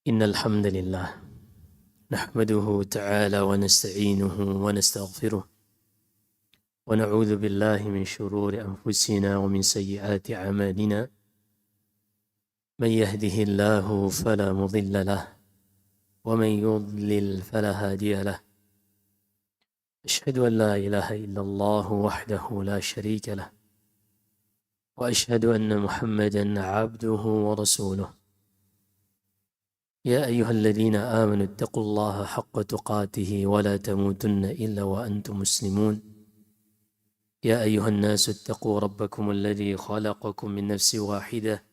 إن الحمد لله نحمده تعالى ونستعينه ونستغفره ونعوذ بالله من شرور أنفسنا ومن سيئات أعمالنا. من يهده الله فلا مضل له ومن يضلل فلا هادي له. أشهد أن لا إله إلا الله وحده لا شريك له وأشهد أن محمدا عبده ورسوله. يا أيها الذين آمنوا اتقوا الله حق تقاته ولا تموتن إلا وأنتم مسلمون. يا أيها الناس اتقوا ربكم الذي خلقكم من نفس واحدة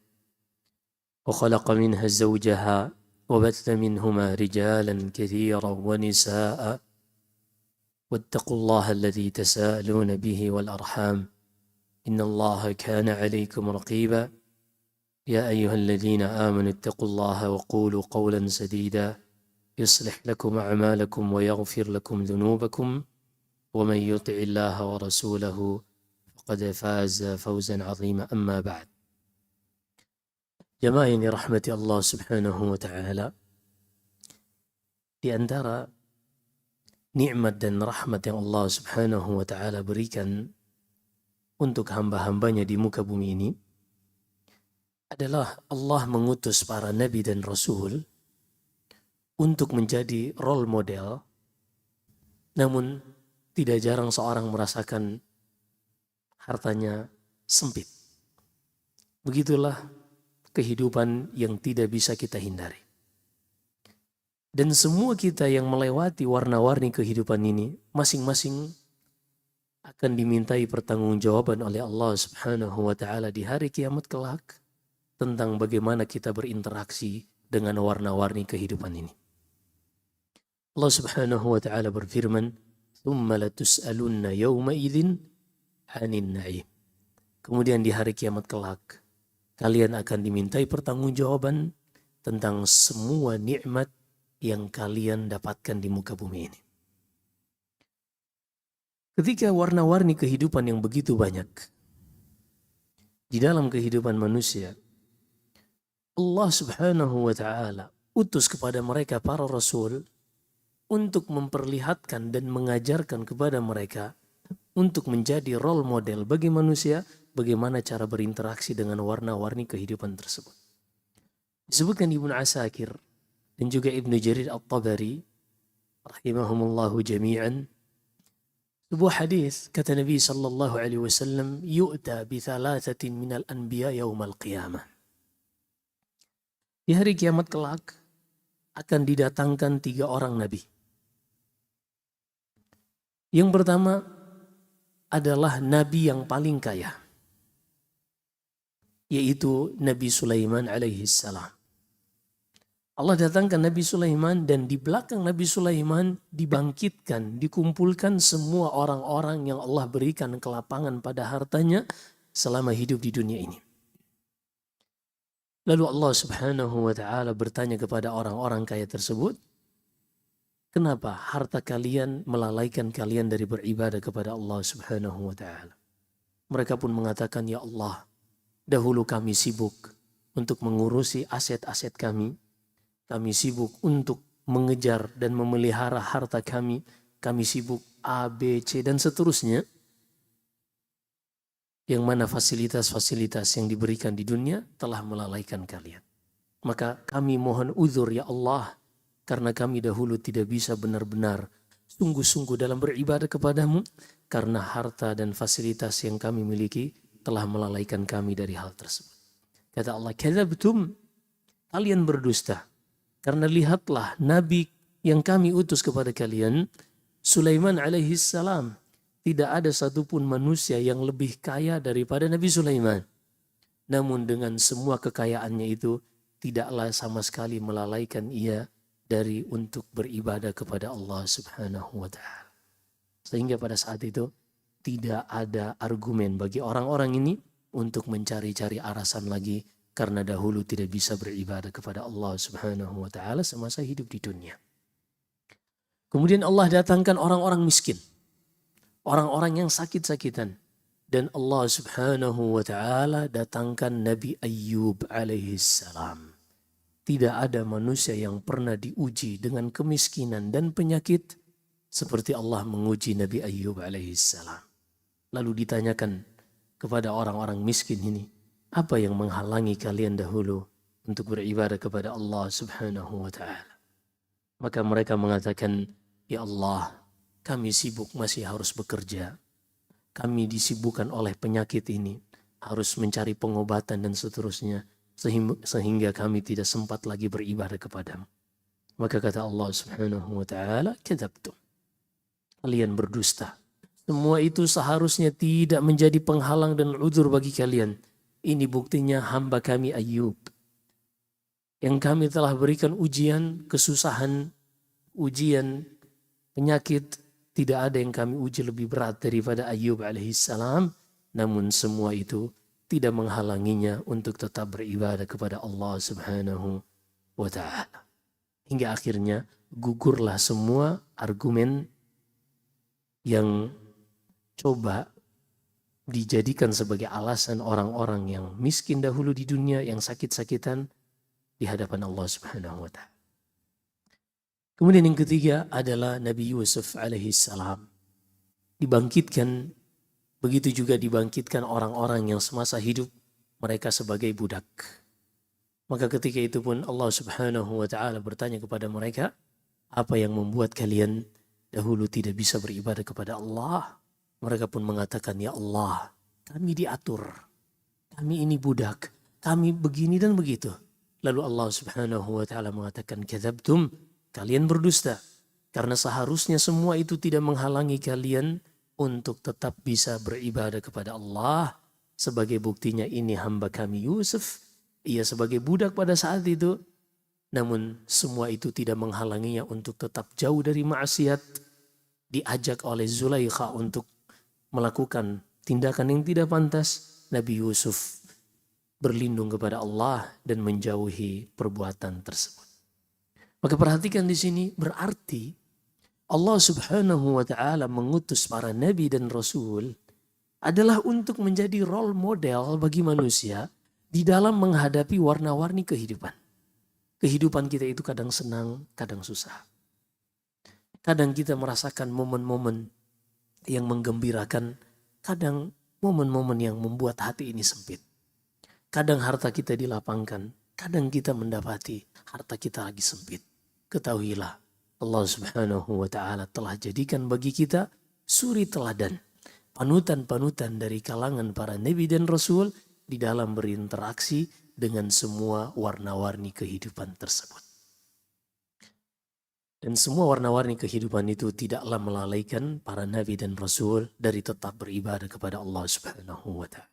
وخلق منها زوجها وبث منهما رجالا كثيرا ونساء واتقوا الله الذي تساءلون به والأرحام إن الله كان عليكم رقيبا. يا أيها الذين آمنوا اتقوا الله وقولوا قولا سديدا يصلح لكم أعمالكم ويغفر لكم ذنوبكم ومن يطع الله ورسوله فقد فاز فوزا عظيما. أما بعد. Jamaah yang dirahmati Allah Subhanahu wa Ta'ala, di antara nikmat dan rahmat yang Allah Subhanahu wa Ta'ala berikan untuk hamba-hambanya di muka bumi ini adalah Allah mengutus para nabi dan rasul untuk menjadi role model. Namun tidak jarang seorang merasakan hartanya sempit. Begitulah kehidupan yang tidak bisa kita hindari. Dan semua kita yang melewati warna-warni kehidupan ini, masing-masing akan dimintai pertanggungjawaban oleh Allah Subhanahu wa Ta'ala di hari kiamat kelak tentang bagaimana kita berinteraksi dengan warna-warni kehidupan ini. Allah Subhanahu wa Ta'ala berfirman, "Tsumma latus'alunna yawma idzin 'anil na'im." Kemudian di hari kiamat kelak, kalian akan dimintai pertanggungjawaban tentang semua nikmat yang kalian dapatkan di muka bumi ini. Ketika warna-warni kehidupan yang begitu banyak di dalam kehidupan manusia, Allah Subhanahu wa Ta'ala utus kepada mereka para rasul untuk memperlihatkan dan mengajarkan kepada mereka untuk menjadi role model bagi manusia bagaimana cara berinteraksi dengan warna-warni kehidupan tersebut. Disebutkan Ibnu Asakir dan juga Ibnu Jarir At-Tabari rahimahumullahu jami'an, sebuah hadis kata Nabi sallallahu alaihi wasallam, "Yu'ta bi thalathatin minal anbiya yaumal qiyamah." Di hari kiamat kelak akan didatangkan 3 orang nabi. Yang pertama adalah nabi yang paling kaya, yaitu Nabi Sulaiman alaihi salam. Allah datangkan Nabi Sulaiman dan di belakang Nabi Sulaiman dibangkitkan, dikumpulkan semua orang-orang yang Allah berikan kelapangan pada hartanya selama hidup di dunia ini. Lalu Allah Subhanahu wa Ta'ala bertanya kepada orang-orang kaya tersebut, kenapa harta kalian melalaikan kalian dari beribadah kepada Allah Subhanahu wa Ta'ala? Mereka pun mengatakan, ya Allah, dahulu kami sibuk untuk mengurusi aset-aset kami. Kami sibuk untuk mengejar dan memelihara harta kami. Kami sibuk A, B, C, dan seterusnya. Yang mana fasilitas-fasilitas yang diberikan di dunia telah melalaikan kalian. Maka kami mohon uzur ya Allah, karena kami dahulu tidak bisa benar-benar sungguh-sungguh dalam beribadah kepadamu, karena harta dan fasilitas yang kami miliki telah melalaikan kami dari hal tersebut. Kata Allah, kadzabtum, kalian berdusta. Karena lihatlah Nabi yang kami utus kepada kalian, Sulaiman alaihi salam. Tidak ada satupun manusia yang lebih kaya daripada Nabi Sulaiman. Namun dengan semua kekayaannya itu, tidaklah sama sekali melalaikan ia dari untuk beribadah kepada Allah Subhanahu wa Ta'ala. Sehingga pada saat itu, tidak ada argumen bagi orang-orang ini untuk mencari-cari alasan lagi, karena dahulu tidak bisa beribadah kepada Allah Subhanahu wa Ta'ala semasa hidup di dunia. Kemudian Allah datangkan orang-orang miskin, orang-orang yang sakit-sakitan, dan Allah Subhanahu wa Ta'ala datangkan Nabi Ayyub alaihi salam. tidak ada manusia yang pernah diuji dengan kemiskinan dan penyakit seperti Allah menguji Nabi Ayyub alaihissalam. Lalu ditanyakan kepada orang-orang miskin ini, apa yang menghalangi kalian dahulu untuk beribadah kepada Allah subhanahu wa ta'ala? Maka mereka mengatakan, ya Allah, kami sibuk masih harus bekerja. Kami disibukkan oleh penyakit ini, harus mencari pengobatan dan seterusnya, sehingga kami tidak sempat lagi beribadah kepadamu. Maka kata Allah subhanahu wa ta'ala, kadzabtum. Kalian berdusta. Semua itu seharusnya tidak menjadi penghalang dan udzur bagi kalian. Ini buktinya hamba kami Ayyub, yang kami telah berikan ujian, kesusahan, ujian, penyakit. Tidak ada yang kami uji lebih berat daripada Ayyub alaihissalam. Namun semua itu tidak menghalanginya untuk tetap beribadah kepada Allah subhanahu wa ta'ala. Hingga akhirnya gugurlah semua argumen yang coba dijadikan sebagai alasan orang-orang yang miskin dahulu di dunia, yang sakit-sakitan di hadapan Allah subhanahu wa ta'ala. Kemudian yang ketiga adalah Nabi Yusuf alaihissalam. Dibangkitkan, begitu juga dibangkitkan orang-orang yang semasa hidup mereka sebagai budak. Maka ketika itu pun Allah subhanahu wa ta'ala bertanya kepada mereka, apa yang membuat kalian dahulu tidak bisa beribadah kepada Allah? Mereka pun mengatakan, ya Allah, kami diatur. Kami ini budak. Kami begini dan begitu. Lalu Allah subhanahu wa ta'ala mengatakan, kadzabtum, kalian berdusta. Karena seharusnya semua itu tidak menghalangi kalian untuk tetap bisa beribadah kepada Allah. Sebagai buktinya ini hamba kami Yusuf. Ia sebagai budak pada saat itu. Namun semua itu tidak menghalanginya untuk tetap jauh dari maksiat. Diajak oleh Zulaikha untuk melakukan tindakan yang tidak pantas. Nabi Yusuf berlindung kepada Allah dan menjauhi perbuatan tersebut. Maka perhatikan di sini, berarti Allah subhanahu wa ta'ala mengutus para nabi dan rasul adalah untuk menjadi role model bagi manusia di dalam menghadapi warna-warni kehidupan. Kehidupan kita itu kadang senang, kadang susah. Kadang kita merasakan momen-momen yang menggembirakan, kadang momen-momen yang membuat hati ini sempit. Kadang harta kita dilapangkan, kadang kita mendapati harta kita lagi sempit. Ketahuilah, Allah subhanahu wa ta'ala telah jadikan bagi kita suri teladan, panutan-panutan dari kalangan para nabi dan rasul di dalam berinteraksi dengan semua warna-warni kehidupan tersebut. Dan semua warna-warni kehidupan itu tidaklah melalaikan para nabi dan rasul dari tetap beribadah kepada Allah subhanahu wa ta'ala.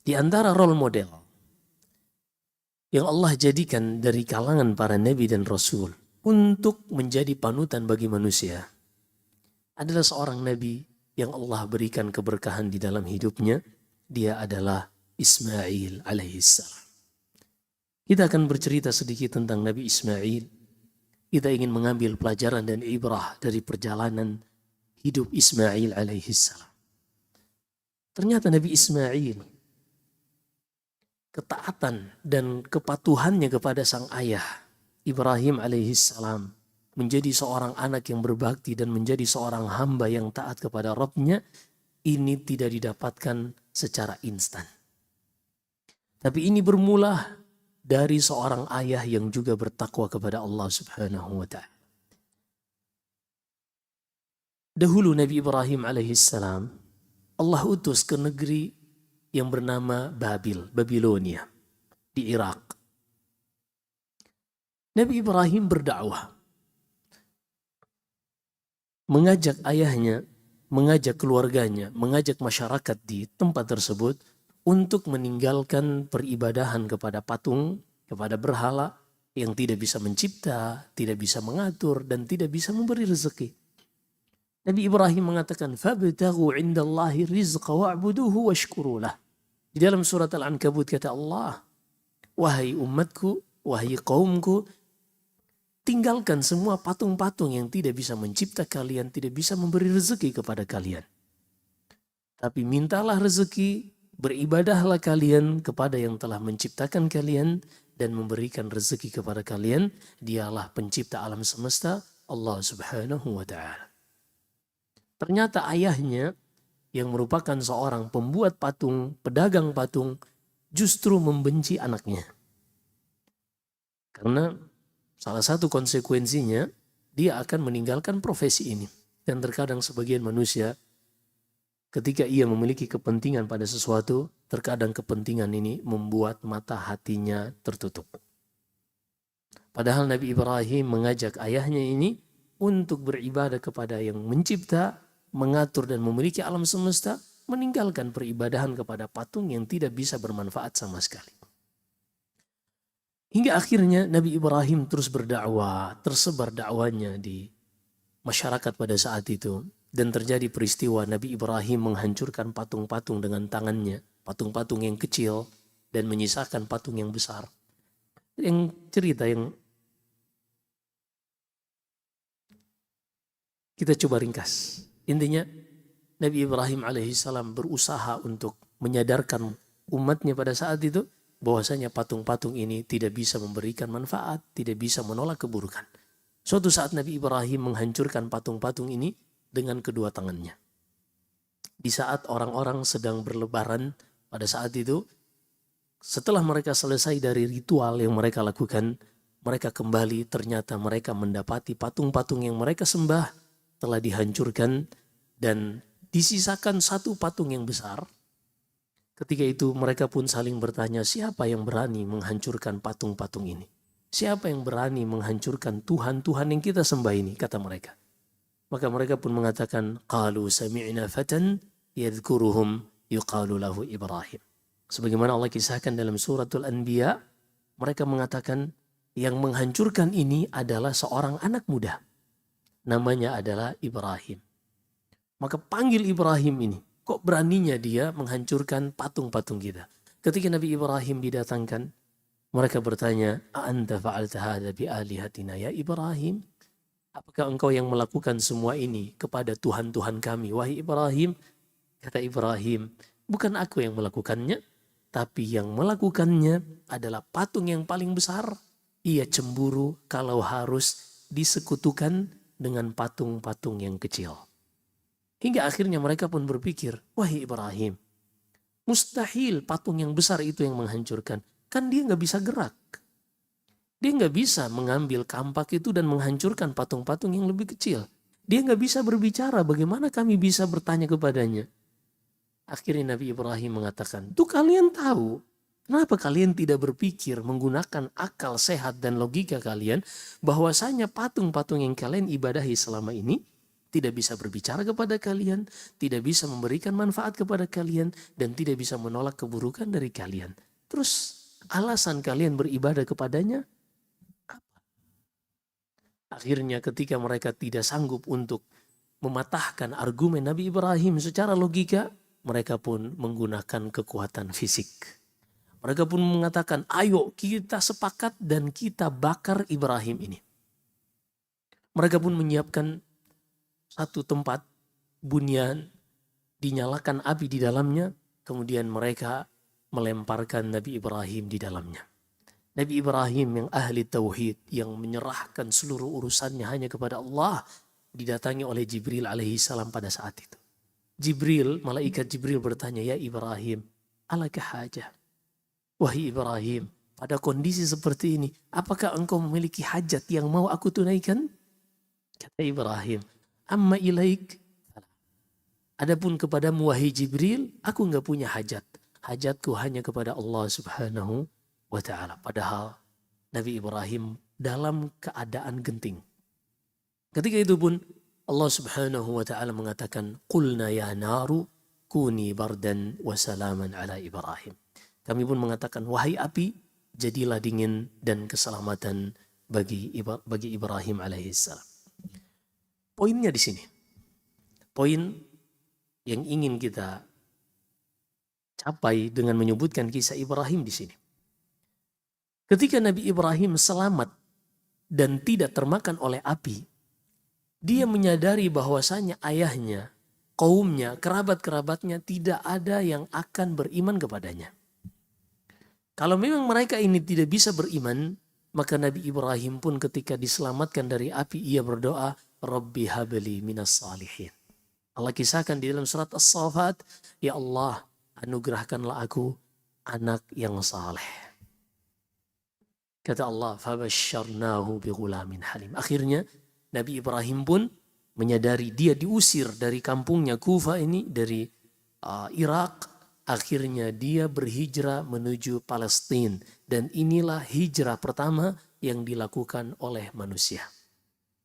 Di antara role model yang Allah jadikan dari kalangan para nabi dan rasul untuk menjadi panutan bagi manusia adalah seorang nabi yang Allah berikan keberkahan di dalam hidupnya. Dia adalah Ismail alaihissalam. Kita akan bercerita sedikit tentang Nabi Ismail. Kita ingin mengambil pelajaran dan ibrah dari perjalanan hidup Ismail alaihissalam. Ternyata Nabi Ismail, ketaatan dan kepatuhannya kepada sang ayah Ibrahim alaihissalam, menjadi seorang anak yang berbakti dan menjadi seorang hamba yang taat kepada Rabbnya, ini tidak didapatkan secara instan. Tapi ini bermula dari seorang ayah yang juga bertakwa kepada Allah subhanahu wa ta'ala. Dahulu Nabi Ibrahim alaihissalam, Allah utus ke negeri yang bernama Babilonia di Irak. Nabi Ibrahim berdakwah, mengajak ayahnya, mengajak keluarganya, mengajak masyarakat di tempat tersebut untuk meninggalkan peribadahan kepada patung, kepada berhala yang tidak bisa mencipta, tidak bisa mengatur, dan tidak bisa memberi rezeki. Nabi Ibrahim mengatakan, "Fabtaghu 'indallahi rizqa wa'buduhu washkuru lah." Di dalam surat Al-Ankabut kata Allah, wahai umatku, wahai kaumku, tinggalkan semua patung-patung yang tidak bisa mencipta kalian, tidak bisa memberi rezeki kepada kalian. Tapi mintalah rezeki, beribadahlah kalian kepada yang telah menciptakan kalian dan memberikan rezeki kepada kalian. Dialah pencipta alam semesta, Allah Subhanahu wa ta'ala. Ternyata ayahnya yang merupakan seorang pembuat patung, pedagang patung, justru membenci anaknya. Karena salah satu konsekuensinya, dia akan meninggalkan profesi ini. Dan terkadang sebagian manusia, ketika ia memiliki kepentingan pada sesuatu, terkadang kepentingan ini membuat mata hatinya tertutup. Padahal Nabi Ibrahim mengajak ayahnya ini untuk beribadah kepada yang mencipta, mengatur dan memiliki alam semesta, meninggalkan peribadahan kepada patung yang tidak bisa bermanfaat sama sekali. Hingga akhirnya Nabi Ibrahim terus berdakwah, tersebar dakwanya di masyarakat pada saat itu. Dan terjadi peristiwa Nabi Ibrahim menghancurkan patung-patung dengan tangannya. Patung-patung yang kecil dan menyisakan patung yang besar. Yang cerita yang kita coba ringkas. Intinya Nabi Ibrahim alaihissalam berusaha untuk menyadarkan umatnya pada saat itu bahwasanya patung-patung ini tidak bisa memberikan manfaat, tidak bisa menolak keburukan. Suatu saat Nabi Ibrahim menghancurkan patung-patung ini dengan kedua tangannya. Di saat orang-orang sedang berlebaran pada saat itu, setelah mereka selesai dari ritual yang mereka lakukan, mereka kembali, ternyata mereka mendapati patung-patung yang mereka sembah telah dihancurkan dan disisakan satu patung yang besar. Ketika itu mereka pun saling bertanya, siapa yang berani menghancurkan patung-patung ini? Siapa yang berani menghancurkan Tuhan-Tuhan yang kita sembah ini? Kata mereka. Maka mereka pun mengatakan, qalu sami'na fatan yadhkuruhum yuqalu lahu Ibrahim. Sebagaimana Allah kisahkan dalam suratul Anbiya, mereka mengatakan yang menghancurkan ini adalah seorang anak muda. Namanya adalah Ibrahim. Maka panggil Ibrahim ini. Kok beraninya dia menghancurkan patung-patung kita? Ketika Nabi Ibrahim didatangkan, mereka bertanya, "A'anta fa'alta hadza bi alihatina ya Ibrahim?" Apakah engkau yang melakukan semua ini kepada Tuhan-Tuhan kami, wahai Ibrahim? Kata Ibrahim, bukan aku yang melakukannya, tapi yang melakukannya adalah patung yang paling besar. Ia cemburu kalau harus disekutukan dengan patung-patung yang kecil. Hingga akhirnya mereka pun berpikir, wahai Ibrahim, mustahil patung yang besar itu yang menghancurkan. Kan dia nggak bisa gerak. Dia nggak bisa mengambil kampak itu dan menghancurkan patung-patung yang lebih kecil. Dia nggak bisa berbicara, bagaimana kami bisa bertanya kepadanya? Akhirnya Nabi Ibrahim mengatakan, tuh kalian tahu, kenapa kalian tidak berpikir menggunakan akal sehat dan logika kalian bahwasanya patung-patung yang kalian ibadahi selama ini tidak bisa berbicara kepada kalian, tidak bisa memberikan manfaat kepada kalian, dan tidak bisa menolak keburukan dari kalian. Terus alasan kalian beribadah kepadanya apa? Akhirnya ketika mereka tidak sanggup untuk mematahkan argumen Nabi Ibrahim secara logika, mereka pun menggunakan kekuatan fisik. Mereka pun mengatakan, ayo kita sepakat dan kita bakar Ibrahim ini. Mereka pun menyiapkan satu tempat bunyan, dinyalakan api di dalamnya, kemudian mereka melemparkan Nabi Ibrahim di dalamnya. Nabi Ibrahim yang ahli tauhid, yang menyerahkan seluruh urusannya hanya kepada Allah, didatangi oleh Jibril alaihissalam pada saat itu. Malaikat Jibril bertanya, ya Ibrahim, alaka hajah? Wahai Ibrahim, pada kondisi seperti ini, apakah engkau memiliki hajat yang mau aku tunaikan? Kata Ibrahim, amma ilaik. Adapun kepadamu wahai Jibril, aku enggak punya hajat. Hajatku hanya kepada Allah Subhanahu wa ta'ala. Padahal Nabi Ibrahim dalam keadaan genting. Ketika itu pun Allah Subhanahu wa ta'ala mengatakan, qulna ya naru kuni bardan wa salaman ala Ibrahim. Kami pun mengatakan, wahai api, jadilah dingin dan keselamatan bagi Ibrahim alaihissalam. Poinnya di sini. Poin yang ingin kita capai dengan menyebutkan kisah Ibrahim di sini. Ketika Nabi Ibrahim selamat dan tidak termakan oleh api, dia menyadari bahwasanya ayahnya, kaumnya, kerabat-kerabatnya tidak ada yang akan beriman kepadanya. Kalau memang mereka ini tidak bisa beriman, maka Nabi Ibrahim pun ketika diselamatkan dari api, ia berdoa, Rabbi habli minas salihin. Allah kisahkan di dalam surat As-Saffat, ya Allah, anugerahkanlah aku anak yang saleh. Kata Allah, fabasyarnahu bighulamin halim. Akhirnya Nabi Ibrahim pun menyadari dia diusir dari kampungnya Kufa ini, dari Irak. Akhirnya dia berhijrah menuju Palestina. Dan inilah hijrah pertama yang dilakukan oleh manusia.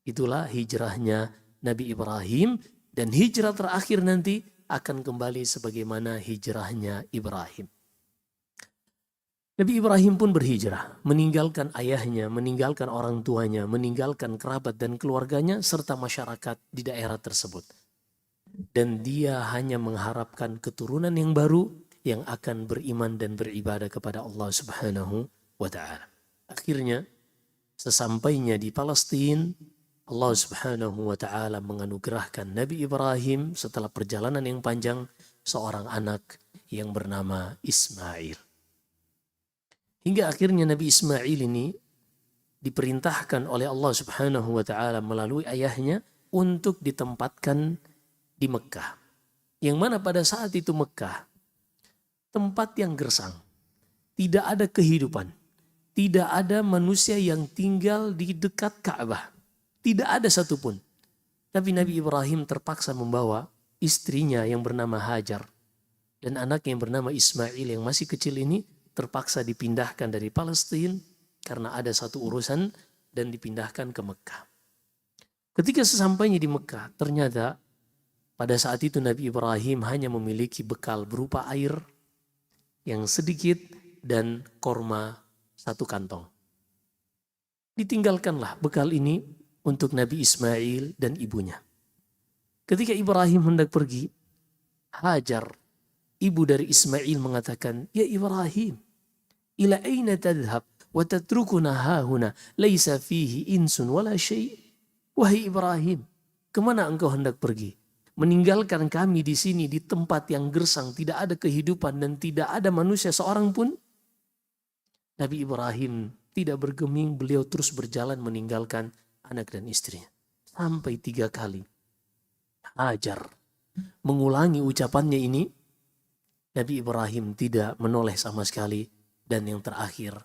Itulah hijrahnya Nabi Ibrahim. Dan hijrah terakhir nanti akan kembali sebagaimana hijrahnya Ibrahim. Nabi Ibrahim pun berhijrah, meninggalkan ayahnya, meninggalkan orang tuanya, meninggalkan kerabat dan keluarganya, serta masyarakat di daerah tersebut. Dan dia hanya mengharapkan keturunan yang baru yang akan beriman dan beribadah kepada Allah Subhanahu wa Ta'ala. Akhirnya, sesampainya di Palestina, Allah Subhanahu wa Ta'ala menganugerahkan Nabi Ibrahim setelah perjalanan yang panjang seorang anak yang bernama Ismail. Hingga akhirnya Nabi Ismail ini diperintahkan oleh Allah Subhanahu wa Ta'ala melalui ayahnya untuk ditempatkan di Mekah. Yang mana pada saat itu Mekah tempat yang gersang. Tidak ada kehidupan. Tidak ada manusia yang tinggal di dekat Ka'bah. Tidak ada satupun. Tapi Nabi Ibrahim terpaksa membawa istrinya yang bernama Hajar dan anak yang bernama Ismail yang masih kecil ini terpaksa dipindahkan dari Palestina karena ada satu urusan dan dipindahkan ke Mekah. Ketika sesampainya di Mekah, ternyata pada saat itu Nabi Ibrahim hanya memiliki bekal berupa air yang sedikit dan korma satu kantong. Ditinggalkanlah bekal ini untuk Nabi Ismail dan ibunya. Ketika Ibrahim hendak pergi, Hajar, ibu dari Ismail mengatakan, "Ya Ibrahim, ila aina tadhhab wa tatrukuna hahuna laisa fihi insun wala syai'." Wahai Ibrahim, kemana engkau hendak pergi? Meninggalkan kami di sini di tempat yang gersang, tidak ada kehidupan dan tidak ada manusia seorang pun. Nabi Ibrahim tidak bergeming, beliau terus berjalan meninggalkan anak dan istrinya. Sampai 3 kali Hajar mengulangi ucapannya ini, Nabi Ibrahim tidak menoleh sama sekali. Dan yang terakhir,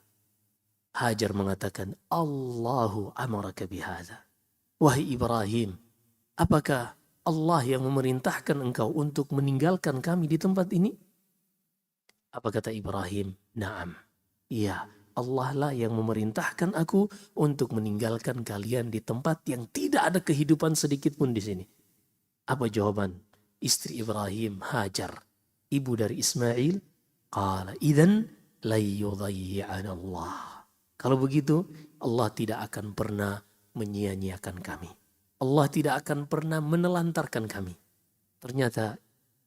Hajar mengatakan, Allahu amaraka bihadza. Wahai Ibrahim, apakah Allah yang memerintahkan engkau untuk meninggalkan kami di tempat ini? Apa kata Ibrahim? Naam. Iya, Allah lah yang memerintahkan aku untuk meninggalkan kalian di tempat yang tidak ada kehidupan sedikit pun di sini. Apa jawaban istri Ibrahim, Hajar, ibu dari Ismail? Qala idzan la yudayyi'ana Allah. Kalau begitu, Allah tidak akan pernah menyia-nyiakan kami. Allah tidak akan pernah menelantarkan kami. Ternyata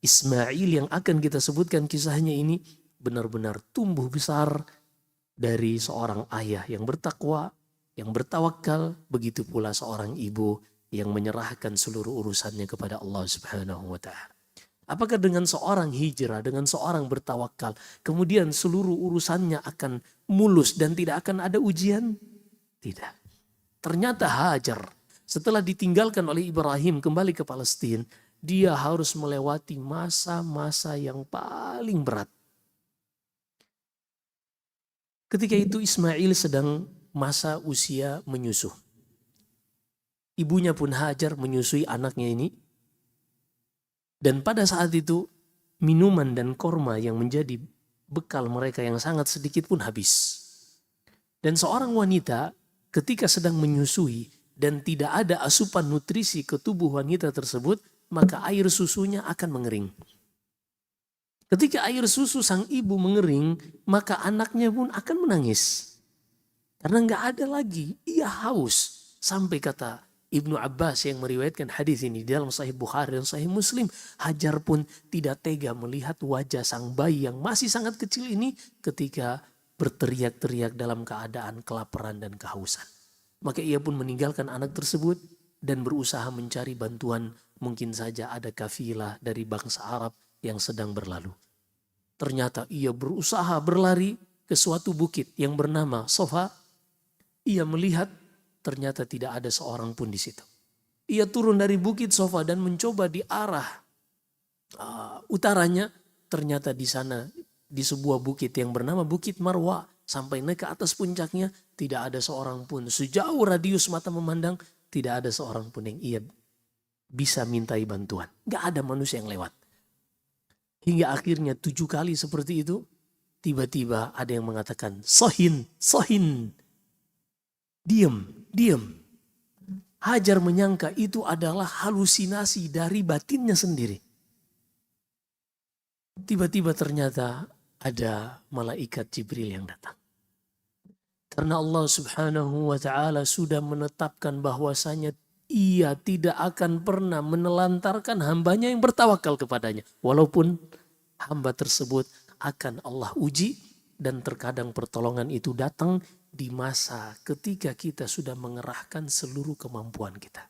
Ismail yang akan kita sebutkan kisahnya ini benar-benar tumbuh besar dari seorang ayah yang bertakwa, yang bertawakal, begitu pula seorang ibu yang menyerahkan seluruh urusannya kepada Allah Subhanahu wa Ta'ala. Apakah dengan seorang hijrah, dengan seorang bertawakal, kemudian seluruh urusannya akan mulus dan tidak akan ada ujian? Tidak. Ternyata Hajar setelah ditinggalkan oleh Ibrahim kembali ke Palestina, dia harus melewati masa-masa yang paling berat. Ketika itu Ismail sedang masa usia menyusu. Ibunya pun Hajar menyusui anaknya ini. Dan pada saat itu minuman dan korma yang menjadi bekal mereka yang sangat sedikit pun habis. Dan seorang wanita ketika sedang menyusui dan tidak ada asupan nutrisi ke tubuh wanita tersebut, maka air susunya akan mengering. Ketika air susu sang ibu mengering, maka anaknya pun akan menangis. Karena nggak ada lagi, ia haus. Sampai kata Ibnu Abbas yang meriwayatkan hadis ini di dalam Sahih Bukhari dan Sahih Muslim, Hajar pun tidak tega melihat wajah sang bayi yang masih sangat kecil ini ketika berteriak-teriak dalam keadaan kelaparan dan kehausan. Maka ia pun meninggalkan anak tersebut dan berusaha mencari bantuan. Mungkin saja ada kafilah dari bangsa Arab yang sedang berlalu. Ternyata ia berusaha berlari ke suatu bukit yang bernama Sofa. Ia melihat ternyata tidak ada seorang pun di situ. Ia turun dari bukit Sofa dan mencoba di arah utaranya. Ternyata di sana, di sebuah bukit yang bernama Bukit Marwa, sampai naik ke atas puncaknya, tidak ada seorang pun. Sejauh radius mata memandang, tidak ada seorang pun yang ia bisa mintai bantuan. Gak ada manusia yang lewat. Hingga akhirnya 7 kali seperti itu, tiba-tiba ada yang mengatakan, Sohin, Sohin. Diam, diam. Hajar menyangka itu adalah halusinasi dari batinnya sendiri. Tiba-tiba ternyata ada malaikat Jibril yang datang. Karena Allah Subhanahu wa ta'ala sudah menetapkan bahwasanya ia tidak akan pernah menelantarkan hambanya yang bertawakal kepadanya. Walaupun hamba tersebut akan Allah uji, dan terkadang pertolongan itu datang di masa ketika kita sudah mengerahkan seluruh kemampuan kita.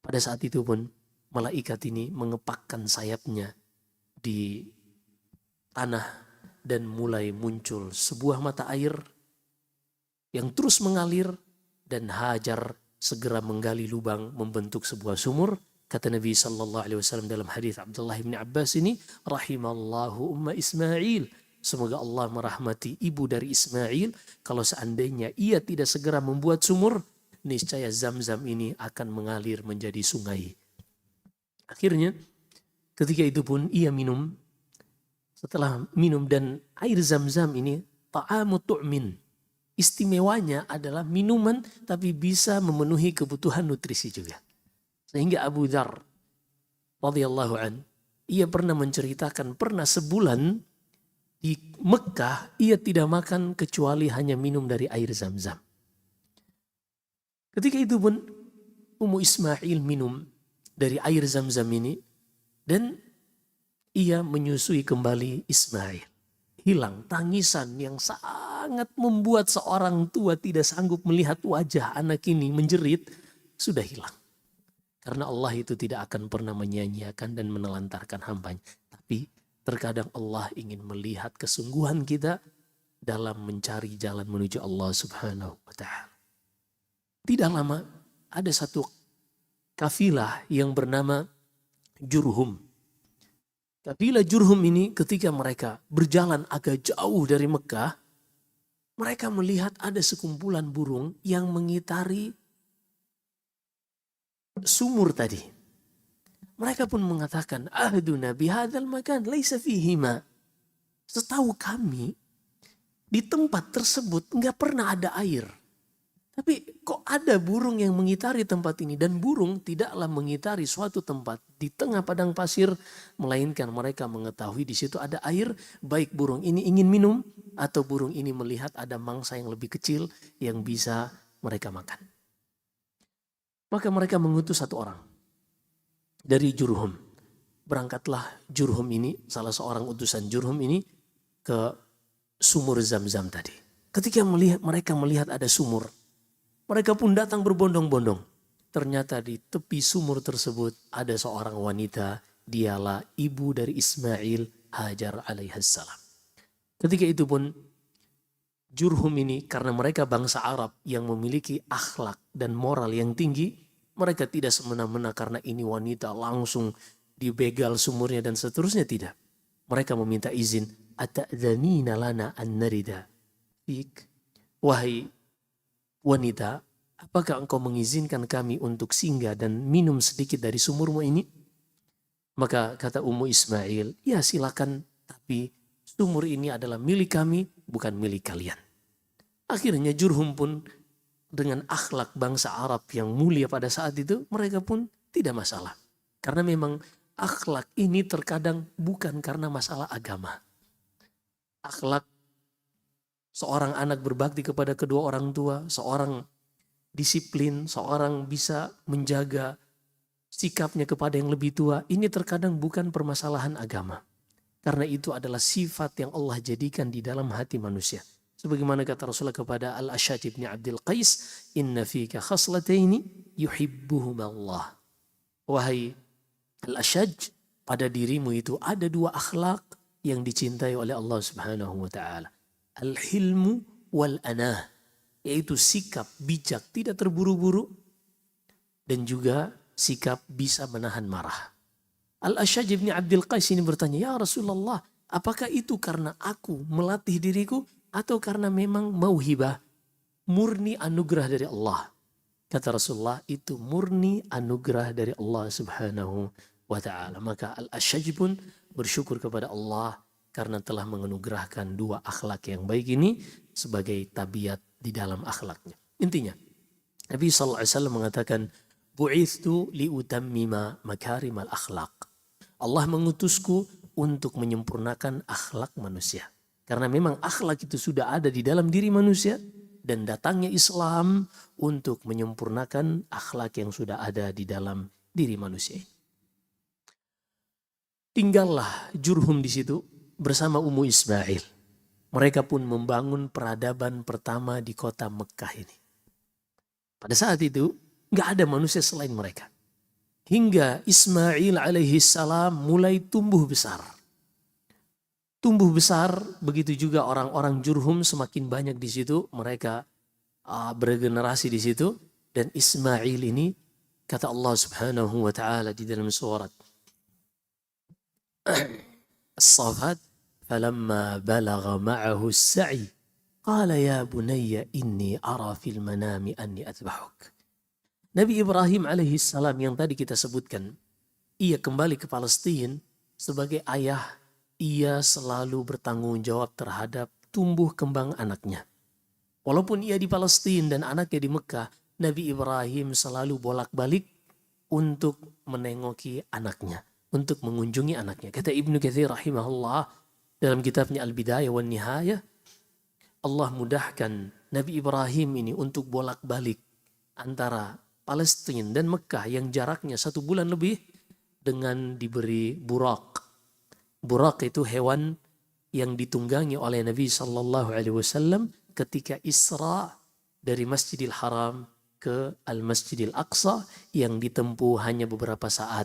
Pada saat itu pun malaikat ini mengepakkan sayapnya di tanah dan mulai muncul sebuah mata air yang terus mengalir, dan Hajar segera menggali lubang membentuk sebuah sumur. Kata Nabi SAW dalam hadis Abdullah bin Abbas ini, rahimallahu umma Ismail. Semoga Allah merahmati ibu dari Ismail. Kalau seandainya ia tidak segera membuat sumur, niscaya Zam-Zam ini akan mengalir menjadi sungai. Akhirnya ketika itu pun ia minum. Setelah minum, dan air Zam-Zam ini ta'amu tu'min. Istimewanya adalah minuman tapi bisa memenuhi kebutuhan nutrisi juga. Sehingga Abu Dzar radhiyallahu an, ia pernah menceritakan pernah sebulan di Mekah ia tidak makan kecuali hanya minum dari air Zam-Zam. Ketika itu pun Ummu Ismail minum dari air Zam-Zam ini, dan ia menyusui kembali Ismail. Hilang tangisan yang sangat membuat seorang tua tidak sanggup melihat wajah anak ini menjerit, sudah hilang. Karena Allah itu tidak akan pernah menyia-nyiakan dan menelantarkan hambanya. Tapi terkadang Allah ingin melihat kesungguhan kita dalam mencari jalan menuju Allah Subhanahu wa ta'ala. Tidak lama ada satu kafilah yang bernama Jurhum. Kabilah Jurhum ini ketika mereka berjalan agak jauh dari Mekah, mereka melihat ada sekumpulan burung yang mengitari sumur tadi. Mereka pun mengatakan, ahduna bihadzal makan laisa fihi ma. Setahu kami, di tempat tersebut nggak pernah ada air. Tapi kok ada burung yang mengitari tempat ini? Dan burung tidaklah mengitari suatu tempat di tengah padang pasir, melainkan mereka mengetahui di situ ada air. Baik burung ini ingin minum atau burung ini melihat ada mangsa yang lebih kecil yang bisa mereka makan. Maka mereka mengutus satu orang dari Jurhum. Berangkatlah Jurhum ini, salah seorang utusan Jurhum ini, ke sumur Zam-Zam tadi. Ketika mereka melihat ada sumur, mereka pun datang berbondong-bondong. Ternyata di tepi sumur tersebut ada seorang wanita. Dialah ibu dari Ismail, Hajar alaihissalam. Ketika itu pun Jurhum ini, karena mereka bangsa Arab yang memiliki akhlak dan moral yang tinggi, mereka tidak semena-mena karena ini wanita langsung dibegal sumurnya dan seterusnya, tidak. Mereka meminta izin. Ata'dhanina lana an narida fik. Wahai wanita, apakah engkau mengizinkan kami untuk singgah dan minum sedikit dari sumurmu ini? Maka kata Ummu Ismail, ya silakan, tapi sumur ini adalah milik kami, bukan milik kalian. Akhirnya Jurhum pun dengan akhlak bangsa Arab yang mulia pada saat itu, mereka pun tidak masalah. Karena memang akhlak ini terkadang bukan karena masalah agama. Akhlak seorang anak berbakti kepada kedua orang tua, seorang disiplin, seorang bisa menjaga sikapnya kepada yang lebih tua, ini terkadang bukan permasalahan agama. Karena itu adalah sifat yang Allah jadikan di dalam hati manusia. Sebagaimana kata Rasulullah kepada Al-Ashaj bin Abdul Qais, inna fika khaslataini yuhibbuhumallah. Wahai Al-Ashaj, pada dirimu itu ada 2 akhlak yang dicintai oleh Allah Subhanahu wa ta'ala. al-hilmu wal-anah, yaitu sikap bijak, tidak terburu-buru, dan juga sikap bisa menahan marah. Al-Ashaj bin Abdul Qais ini bertanya, ya Rasulullah, apakah itu karena aku melatih diriku atau karena memang mauhibah, murni anugerah dari Allah? Kata Rasulullah, itu murni anugerah dari Allah Subhanahu wa ta'ala. Maka Al-Ashaj pun bersyukur kepada Allah karena telah menganugerahkan dua akhlak yang baik ini sebagai tabiat di dalam akhlaknya. Intinya, Nabi SAW mengatakan, bu'ithtu liutammima makarimal akhlak. Allah mengutusku untuk menyempurnakan akhlak manusia. Karena memang akhlak itu sudah ada di dalam diri manusia, dan datangnya Islam untuk menyempurnakan akhlak yang sudah ada di dalam diri manusia. Tinggallah Jurhum di situ bersama Ummu Ismail. Mereka pun membangun peradaban pertama di kota Mekah ini. Pada saat itu gak ada manusia selain mereka. Hingga Ismail alaihi salam mulai tumbuh besar. Tumbuh besar, begitu juga orang-orang Jurhum semakin banyak di situ. Mereka bergenerasi di situ. Dan Ismail ini, kata Allah Subhanahu wa ta'ala di dalam surat As-Saffat, falamma balagha ma'ahu as-sa'i qala ya bunayya inni ara fil manami anni atbahuk. Nabi Ibrahim alaihi salam yang tadi kita sebutkan, ia kembali ke Palestina sebagai ayah. Ia selalu bertanggung jawab terhadap tumbuh kembang anaknya. Walaupun ia di Palestina dan anaknya di Mekah, Nabi Ibrahim selalu bolak-balik untuk menengoki anaknya, untuk mengunjungi anaknya. Kata Ibnu Katsir rahimahullah dalam kitabnya Al-Bidayah wan Nihayah, Allah mudahkan Nabi Ibrahim ini untuk bolak-balik antara Palestina dan Mekah yang jaraknya 1 bulan lebih dengan diberi burak. Burak itu hewan yang ditunggangi oleh Nabi SAW ketika Isra dari Masjidil Haram ke Al-Masjidil Aqsa yang ditempuh hanya beberapa saat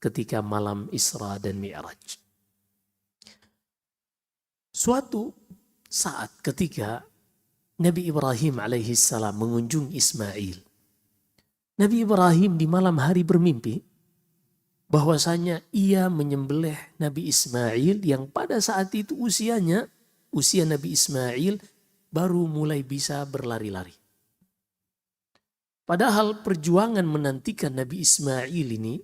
ketika malam Isra dan Mi'raj. Suatu saat ketika Nabi Ibrahim alaihissalam mengunjungi Ismail, Nabi Ibrahim di malam hari bermimpi bahwasanya ia menyembelih Nabi Ismail yang pada saat itu usia Nabi Ismail baru mulai bisa berlari-lari. Padahal perjuangan menantikan Nabi Ismail ini,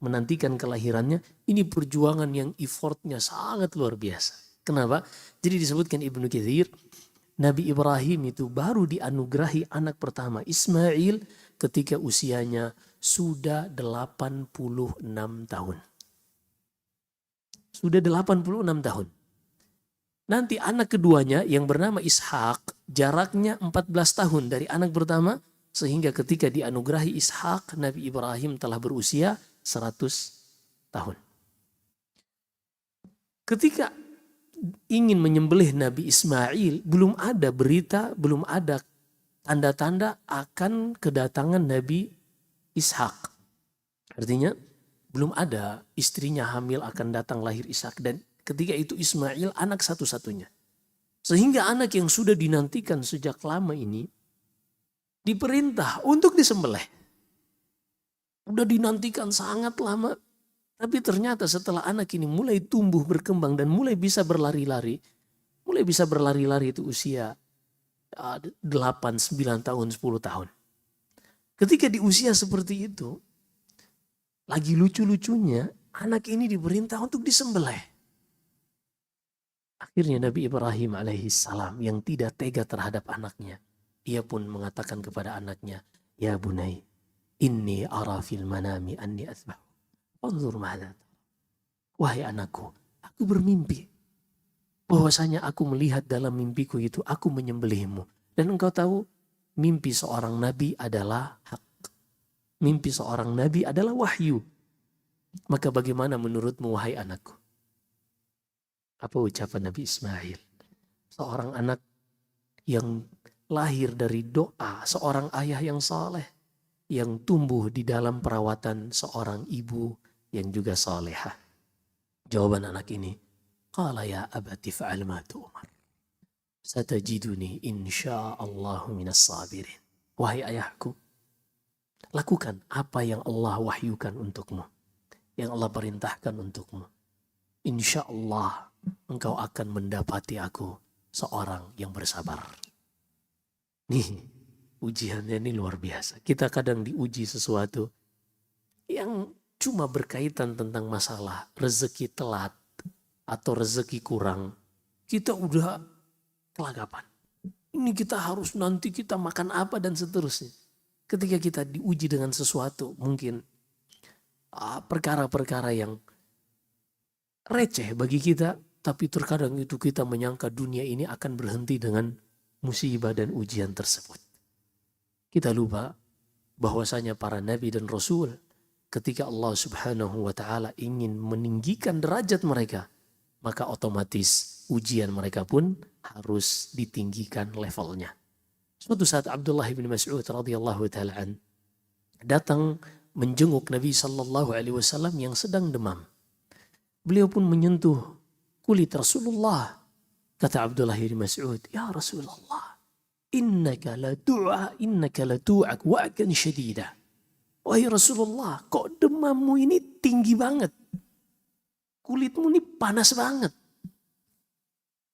menantikan kelahirannya, ini perjuangan yang effortnya sangat luar biasa. Kenapa? Jadi disebutkan Ibnu Katsir, Nabi Ibrahim itu baru dianugerahi anak pertama Ismail ketika usianya sudah 86 tahun. Sudah 86 tahun. Nanti anak keduanya yang bernama Ishak, jaraknya 14 tahun dari anak pertama, sehingga ketika dianugerahi Ishak, Nabi Ibrahim telah berusia 100 tahun. Ketika ingin menyembelih Nabi Ismail, belum ada berita, belum ada tanda-tanda akan kedatangan Nabi Ishak. Artinya belum ada istrinya hamil akan datang lahir Ishak. Dan ketika itu Ismail anak satu-satunya. Sehingga anak yang sudah dinantikan sejak lama ini diperintah untuk disembelih. Udah dinantikan sangat lama. Tapi ternyata setelah anak ini mulai tumbuh berkembang dan mulai bisa berlari-lari. Mulai bisa berlari-lari itu usia 8, 9 tahun, 10 tahun. Ketika di usia seperti itu, lagi lucu-lucunya anak ini diperintah untuk disembelih. Akhirnya Nabi Ibrahim alaihissalam yang tidak tega terhadap anaknya, ia pun mengatakan kepada anaknya, ya bunai, inni ara fil manami anni athbahu. Anzur ma'adha. Wahai anakku, aku bermimpi bahwasanya aku melihat dalam mimpiku itu aku menyembelihmu. Dan engkau tahu, mimpi seorang nabi adalah hak. Mimpi seorang nabi adalah wahyu. Maka bagaimana menurutmu wahai anakku? Apa ucapan Nabi Ismail? Seorang anak yang lahir dari doa seorang ayah yang saleh, yang tumbuh di dalam perawatan seorang ibu yang juga salehah. Jawaban anak ini, qala ya abati fa'al ma tu'mar. satajiduni insya'allahu minas sabirin. Wahai ayahku, lakukan apa yang Allah wahyukan untukmu, yang Allah perintahkan untukmu. Insya Allah engkau akan mendapati aku seorang yang bersabar. Nih, ujiannya ini luar biasa. Kita kadang diuji sesuatu yang cuma berkaitan tentang masalah rezeki telat atau rezeki kurang. Kita udah kelagapan. Ini kita harus nanti kita makan apa dan seterusnya. Ketika kita diuji dengan sesuatu mungkin perkara-perkara yang receh bagi kita, tapi terkadang itu kita menyangka dunia ini akan berhenti dengan musibah dan ujian tersebut. Kita lupa bahwasanya para nabi dan rasul ketika Allah Subhanahu wa taala ingin meninggikan derajat mereka, maka otomatis ujian mereka pun harus ditinggikan levelnya. Suatu saat Abdullah bin Mas'ud radhiyallahu taala an datang menjenguk Nabi sallallahu alaihi wasallam yang sedang demam. Beliau pun menyentuh kulit Rasulullah. Kata Abdullah bin Mas'ud, "Ya Rasulullah, innaka la tu'ak wa'kan syadida." Wahai Rasulullah, kok demammu ini tinggi banget? Kulitmu ini panas banget.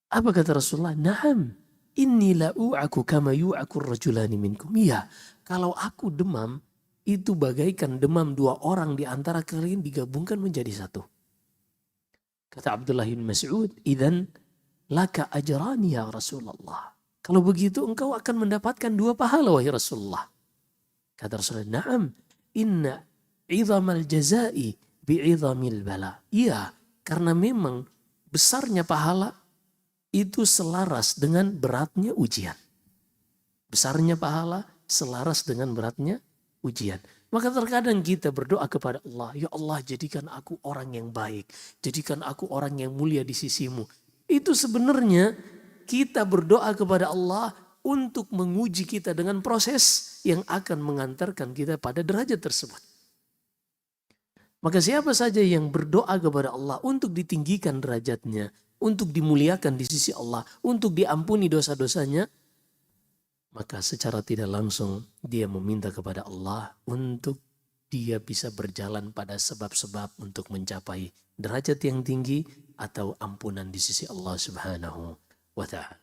Apa kata Rasulullah? "Na'am, inni la u'aku kama yu'aku rajulani minkum." Iya, kalau aku demam, itu bagaikan demam dua orang di antara kalian digabungkan menjadi satu. Kata Abdullah bin Mas'ud, "Idzan laka ajrani ya Rasulullah." Kalau begitu engkau akan mendapatkan dua pahala wahai Rasulullah. Kata Rasulullah, "Na'am, inna 'idhamal jazai bi'idhamil bala." Iya, karena memang besarnya pahala itu selaras dengan beratnya ujian. Besarnya pahala selaras dengan beratnya ujian. Maka terkadang kita berdoa kepada Allah, "Ya Allah, jadikan aku orang yang baik. Jadikan aku orang yang mulia di sisimu." Itu sebenarnya kita berdoa kepada Allah untuk menguji kita dengan proses yang akan mengantarkan kita pada derajat tersebut. Maka siapa saja yang berdoa kepada Allah untuk ditinggikan derajatnya, untuk dimuliakan di sisi Allah, untuk diampuni dosa-dosanya, maka secara tidak langsung dia meminta kepada Allah untuk dia bisa berjalan pada sebab-sebab untuk mencapai derajat yang tinggi atau ampunan di sisi Allah Subhanahu wa ta'ala.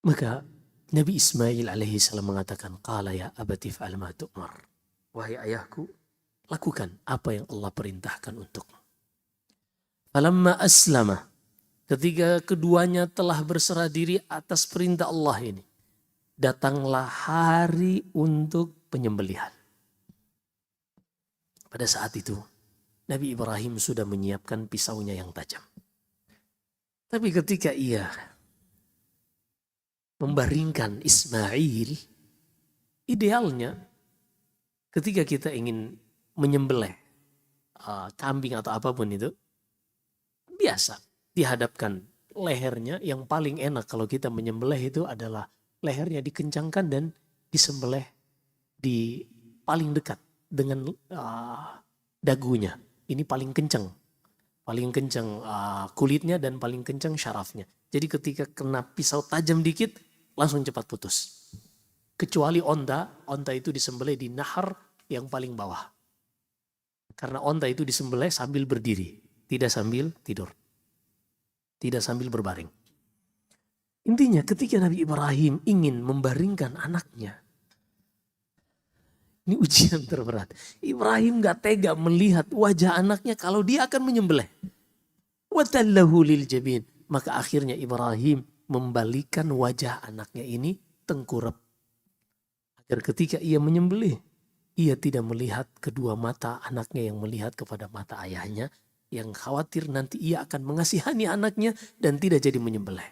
Maka Nabi Ismail alaihi salam mengatakan, "Qala ya abati fa'al ma tu'mar." Wahai ayahku, lakukan apa yang Allah perintahkan untukmu. Falamma aslama, ketika keduanya telah berserah diri atas perintah Allah ini, datanglah hari untuk penyembelihan. Pada saat itu, Nabi Ibrahim sudah menyiapkan pisaunya yang tajam. Tapi ketika ia membaringkan Ismail, idealnya ketika kita ingin menyembelih kambing atau apapun itu, biasa dihadapkan lehernya. Yang paling enak kalau kita menyembelih itu adalah lehernya dikencangkan dan disembelih di paling dekat dengan dagunya. Ini paling kencang kulitnya dan paling kencang syarafnya. Jadi ketika kena pisau tajam dikit langsung cepat putus. Kecuali onta itu disembelih di nahar yang paling bawah. Karena onta itu disembelih sambil berdiri, tidak sambil tidur, tidak sambil berbaring. Intinya ketika Nabi Ibrahim ingin membaringkan anaknya, ini ujian terberat. Ibrahim gak tega melihat wajah anaknya kalau dia akan menyembelih. Watallahu lil jabin. Maka akhirnya Ibrahim membalikkan wajah anaknya ini tengkurap. Agar ketika ia menyembelih, ia tidak melihat kedua mata anaknya yang melihat kepada mata ayahnya, yang khawatir nanti ia akan mengasihani anaknya dan tidak jadi menyembelih.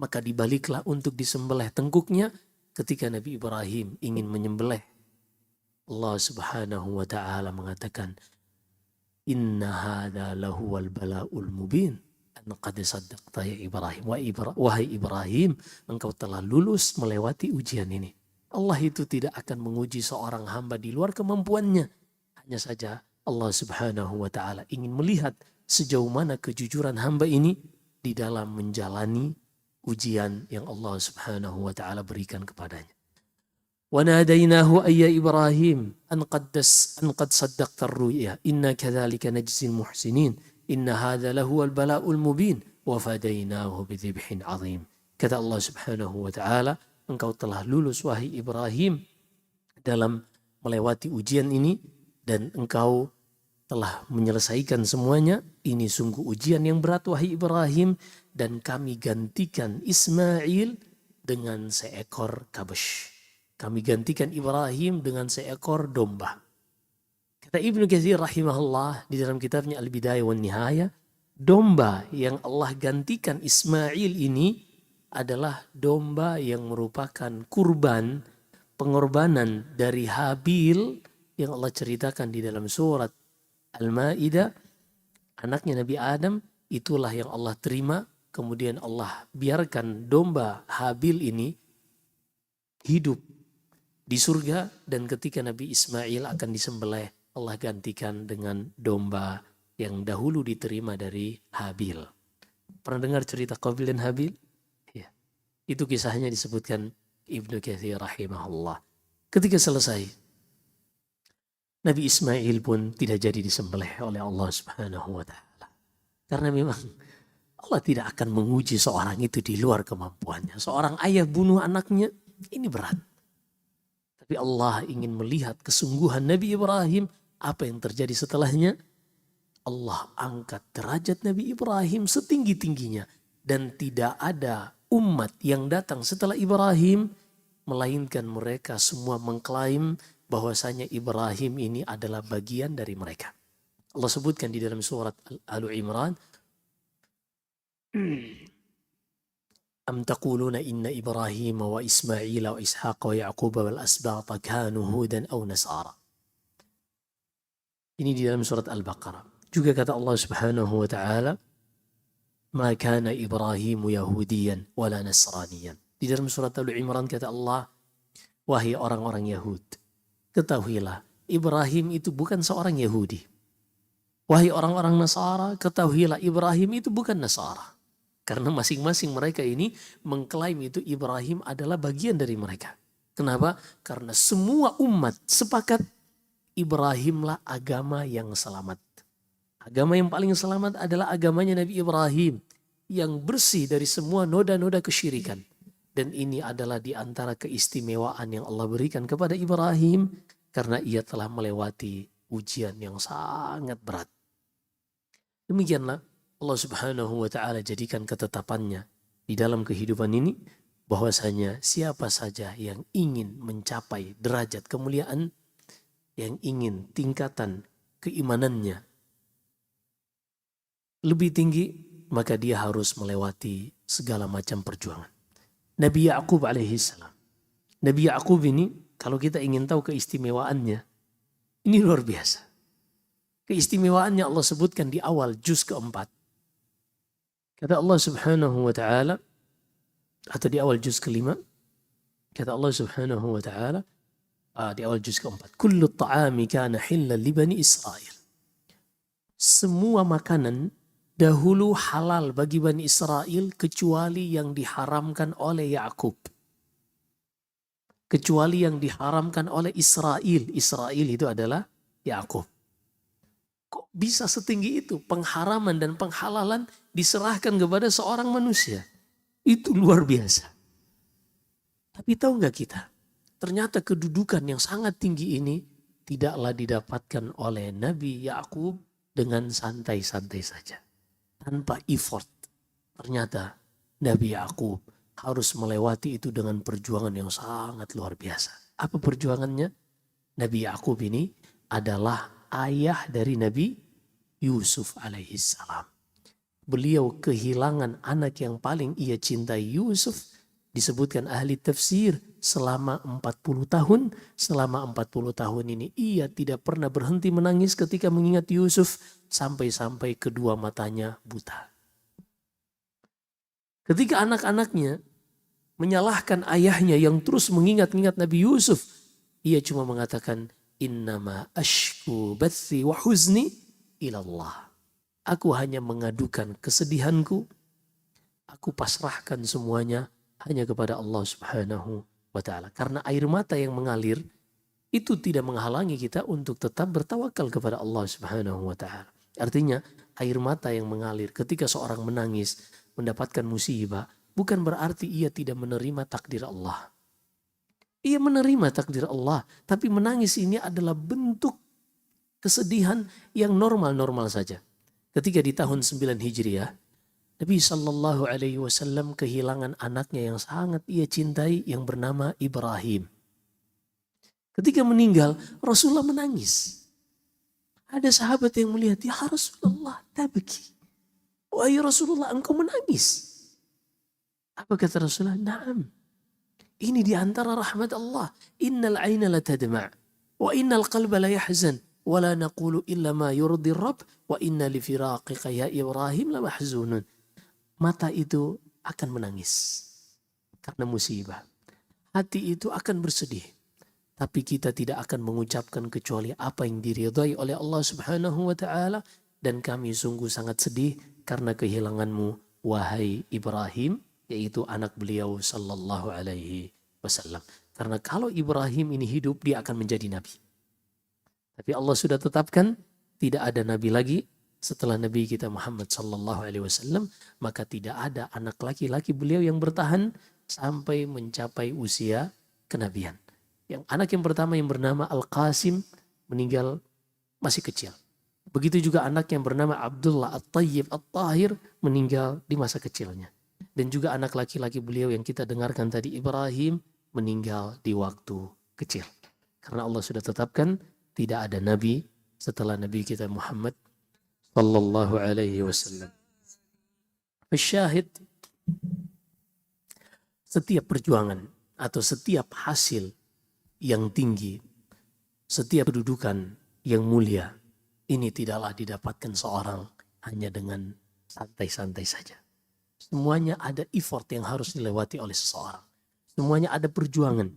Maka dibaliklah untuk disembelih tengkuknya. Ketika Nabi Ibrahim ingin menyembelih, Allah Subhanahu wa ta'ala mengatakan, "Inna hadha lahuwal bala'ul mubin." Qad saddaqta ya Ibrahim. Wahai Ibrahim, engkau telah lulus melewati ujian ini. Allah itu tidak akan menguji seorang hamba di luar kemampuannya. Hanya saja Allah Subhanahu wa ta'ala ingin melihat sejauh mana kejujuran hamba ini di dalam menjalani ujian yang Allah Subhanahu wa taala berikan kepadanya. Wa nadainahu ayya Ibrahim an qad saddaqta ar-ru'ya inna kadzalika najzil muhsinin inna hadza lahu al-bala'ul mubin wa fadainahu bidzibhin 'adzim. Kata Allah Subhanahu wa taala, engkau telah lulus wahai Ibrahim dalam melewati ujian ini dan engkau telah menyelesaikan semuanya. Ini sungguh ujian yang berat wahai Ibrahim, dan kami gantikan Ismail dengan seekor kabash. Kami gantikan Ibrahim dengan seekor domba. Kata Ibnu Katsir rahimahullah di dalam kitabnya Al-Bidayah wan Nihayah, domba yang Allah gantikan Ismail ini adalah domba yang merupakan kurban, pengorbanan dari Habil yang Allah ceritakan di dalam surat Al-Ma'idah. Anaknya Nabi Adam, itulah yang Allah terima. Kemudian Allah biarkan domba Habil ini hidup di surga, dan ketika Nabi Ismail akan disembelih, Allah gantikan dengan domba yang dahulu diterima dari Habil. Pernah dengar cerita Qabil dan Habil? Ya. Itu kisahnya disebutkan Ibnu Katsir rahimahullah. Ketika selesai, Nabi Ismail pun tidak jadi disembelih oleh Allah Subhanahu wa taala. Karena memang Allah tidak akan menguji seorang itu di luar kemampuannya. Seorang ayah bunuh anaknya, ini berat. Tapi Allah ingin melihat kesungguhan Nabi Ibrahim. Apa yang terjadi setelahnya? Allah angkat derajat Nabi Ibrahim setinggi-tingginya. Dan tidak ada umat yang datang setelah Ibrahim, melainkan mereka semua mengklaim bahwasanya Ibrahim ini adalah bagian dari mereka. Allah sebutkan di dalam surat Al-Imran, Am taquluna inna Ibrahim wa Ismail wa Ishaq wa Yaqub wal asbata kanu hudan aw nasara. Ini di dalam surat Al-Baqarah. Juga kata Allah Subhanahu wa taala, Ma kana Ibrahim Yahudiyan wala Nasraniyan. Di dalam surat Al-Imran kata Allah, wahai orang-orang Yahud, ketahuilah Ibrahim itu bukan seorang Yahudi. Wahai orang-orang Nasara, ketahuilah Ibrahim itu bukan Nasara. Karena masing-masing mereka ini mengklaim itu Ibrahim adalah bagian dari mereka. Kenapa? Karena semua umat sepakat Ibrahimlah agama yang selamat. Agama yang paling selamat adalah agamanya Nabi Ibrahim yang bersih dari semua noda-noda kesyirikan. Dan ini adalah di antara keistimewaan yang Allah berikan kepada Ibrahim karena ia telah melewati ujian yang sangat berat. Demikianlah Allah Subhanahu wa taala jadikan ketetapannya di dalam kehidupan ini bahwasanya siapa saja yang ingin mencapai derajat kemuliaan, yang ingin tingkatan keimanannya lebih tinggi, maka dia harus melewati segala macam perjuangan. Nabi Ya'qub alaihissalam. Nabi Ya'qub ini kalau kita ingin tahu keistimewaannya, ini luar biasa. Keistimewaannya Allah sebutkan di awal juz keempat. Kata Allah Subhanahu wa taala, atau di awal juz kelima, kata Allah Subhanahu wa taala di awal juz keempat, kullu ta'ami kana hillan li bani Israil. Semua makanan dahulu halal bagi Bani Israel kecuali yang diharamkan oleh Yakub. Kecuali yang diharamkan oleh Israel. Israel itu adalah Yakub. Kok bisa setinggi itu? Pengharaman dan penghalalan diserahkan kepada seorang manusia. Itu luar biasa. Tapi tahu nggak kita? Ternyata kedudukan yang sangat tinggi ini tidaklah didapatkan oleh Nabi Yakub dengan santai-santai saja. Tanpa effort. Ternyata Nabi Yakub harus melewati itu dengan perjuangan yang sangat luar biasa. Apa perjuangannya? Nabi Yakub ini adalah ayah dari Nabi Yusuf alaihissalam. Beliau kehilangan anak yang paling ia cintai, Yusuf. Disebutkan ahli tafsir selama 40 tahun. Selama 40 tahun ini ia tidak pernah berhenti menangis ketika mengingat Yusuf. Sampai-sampai kedua matanya buta. Ketika anak-anaknya menyalahkan ayahnya yang terus mengingat-ingat Nabi Yusuf, ia cuma mengatakan, Innama ashku bathi wa huzni ilallah. Aku hanya mengadukan kesedihanku aku pasrahkan semuanya hanya kepada Allah Subhanahu wa ta'ala. Karena air mata yang mengalir itu tidak menghalangi kita untuk tetap bertawakal kepada Allah Subhanahu wa ta'ala. Artinya air mata yang mengalir ketika seorang menangis mendapatkan musibah bukan berarti ia tidak menerima takdir Allah. Ia menerima takdir Allah, tapi menangis ini adalah bentuk kesedihan yang normal-normal saja. Ketika di tahun 9 Hijriah, Nabi Shallallahu Alaihi Wasallam kehilangan anaknya yang sangat ia cintai yang bernama Ibrahim. Ketika meninggal, Rasulullah menangis. Ada sahabat yang melihat, ya Rasulullah, tabki. Wahai Rasulullah, engkau menangis. Apa kata Rasulullah? Naam. Ini di antara rahmat Allah. Innal aina la tadma' wa innal qalba la yahzan wa la naqulu illa ma yurdi Rabb wa inna li firaqika ya Ibrahim la mahzunun. Mata itu akan menangis karena musibah. Hati itu akan bersedih. Tapi kita tidak akan mengucapkan kecuali apa yang diridhai oleh Allah Subhanahu wa ta'ala. Dan kami sungguh sangat sedih karena kehilanganmu, wahai Ibrahim, yaitu anak beliau sallallahu alaihi wasallam. Karena kalau Ibrahim ini hidup, dia akan menjadi nabi. Tapi Allah sudah tetapkan tidak ada nabi lagi setelah Nabi kita Muhammad sallallahu alaihi wasallam, maka tidak ada anak laki-laki beliau yang bertahan sampai mencapai usia kenabian. Yang anak yang pertama yang bernama Al-Qasim meninggal masih kecil. Begitu juga anak yang bernama Abdullah At-Tayyib At-Tahir meninggal di masa kecilnya. Dan juga anak laki-laki beliau yang kita dengarkan tadi Ibrahim meninggal di waktu kecil. Karena Allah sudah tetapkan tidak ada nabi setelah Nabi kita Muhammad sallallahu alaihi wasallam. Syahid, setiap perjuangan atau setiap hasil yang tinggi, setiap kedudukan yang mulia, ini tidaklah didapatkan seorang hanya dengan santai-santai saja. Semuanya ada effort yang harus dilewati oleh seseorang. Semuanya ada perjuangan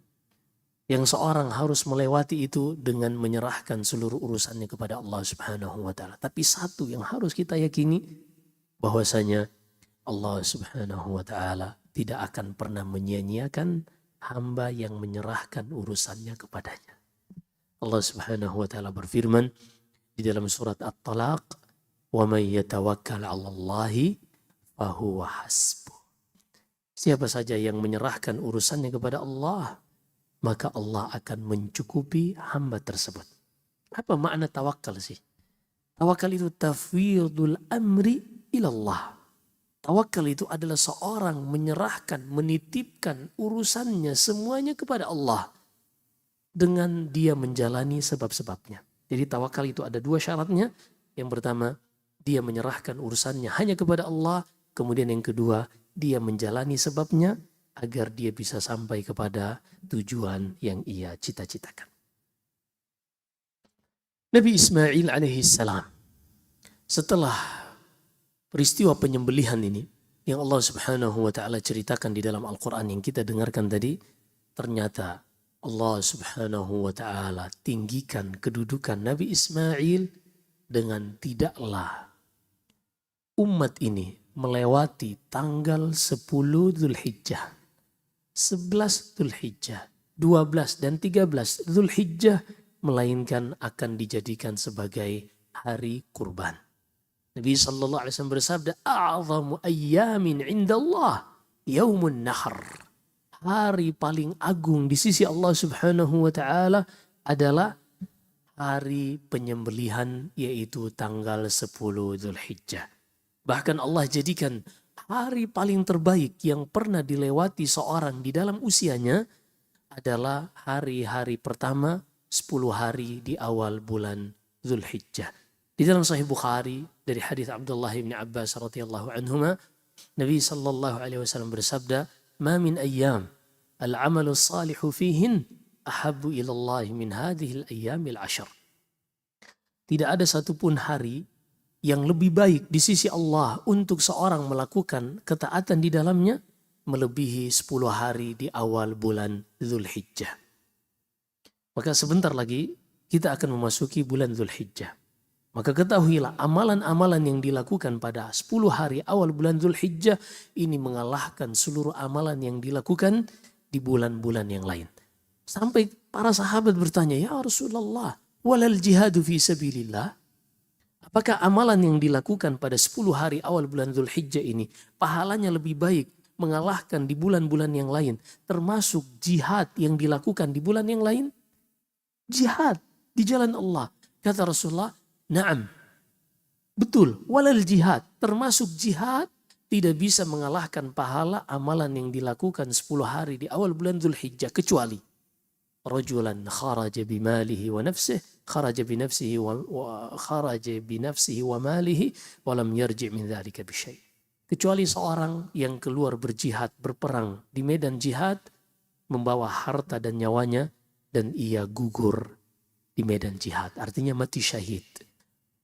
yang seorang harus melewati itu dengan menyerahkan seluruh urusannya kepada Allah Subhanahu wa ta'ala. Tapi satu yang harus kita yakini, bahwasanya Allah Subhanahu wa ta'ala tidak akan pernah menyia-nyiakan hamba yang menyerahkan urusannya kepadanya. Allah Subhanahu wa ta'ala berfirman di dalam surat At-Talaq, "Wa may yatawakkal 'ala Allahi fahuwa hasbuh." Siapa saja yang menyerahkan urusannya kepada Allah, maka Allah akan mencukupi hamba tersebut. Apa makna tawakal sih? Tawakal itu tafwidul amri ilallah. Tawakal itu adalah seorang menyerahkan, menitipkan urusannya semuanya kepada Allah dengan dia menjalani sebab-sebabnya. Jadi tawakal itu ada dua syaratnya. Yang pertama, dia menyerahkan urusannya hanya kepada Allah. Kemudian yang kedua, dia menjalani sebabnya agar dia bisa sampai kepada tujuan yang ia cita-citakan. Nabi Ismail alaihissalam setelah peristiwa penyembelihan ini yang Allah Subhanahu wa ta'ala ceritakan di dalam Al-Quran yang kita dengarkan tadi, ternyata Allah Subhanahu wa ta'ala tinggikan kedudukan Nabi Ismail dengan tidaklah umat ini melewati tanggal 10 Dzulhijjah, 11 Dzulhijjah, 12 dan 13 Dzulhijjah, melainkan akan dijadikan sebagai hari kurban. Nabi sallallahu alaihi wasallam bersabda, "A'zamu ayyamin 'indallah yaumun nahr." Hari paling agung di sisi Allah Subhanahu wa taala adalah hari penyembelihan, yaitu tanggal 10 Dzulhijjah. Bahkan Allah jadikan hari paling terbaik yang pernah dilewati seorang di dalam usianya adalah hari-hari pertama 10 hari di awal bulan Dzulhijjah. Di dalam Sahih Bukhari dari hadis Abdullah bin Abbas radhiyallahu anhuma, Nabi sallallahu alaihi wasallam bersabda, "Ma min ayyam al-'amalu salihu fihin ahabbu ila Allah min hadhihi al-ayyamil 'ashr." Tidak ada satupun hari yang lebih baik di sisi Allah untuk seorang melakukan ketaatan di dalamnya melebihi 10 hari di awal bulan Dzulhijjah. Maka sebentar lagi kita akan memasuki bulan Dzulhijjah. Maka ketahuilah amalan-amalan yang dilakukan pada 10 hari awal bulan Dzulhijjah ini mengalahkan seluruh amalan yang dilakukan di bulan-bulan yang lain. Sampai para sahabat bertanya, ya Rasulullah, walal jihadu fi sabilillah. Apakah amalan yang dilakukan pada 10 hari awal bulan Dzulhijjah ini pahalanya lebih baik mengalahkan di bulan-bulan yang lain, termasuk jihad yang dilakukan di bulan yang lain? Jihad di jalan Allah. Kata Rasulullah, na'am, betul, walal jihad, termasuk jihad tidak bisa mengalahkan pahala amalan yang dilakukan 10 hari di awal bulan Dzulhijjah, kecuali rajulan kharaja bimalihi wa nafsihi, kharaja binafsihi wa malihi wa lam yarji' min dzalika bisyai'. Kecuali seorang yang keluar berjihad, berperang di medan jihad, membawa harta dan nyawanya, dan ia gugur di medan jihad. Artinya mati syahid.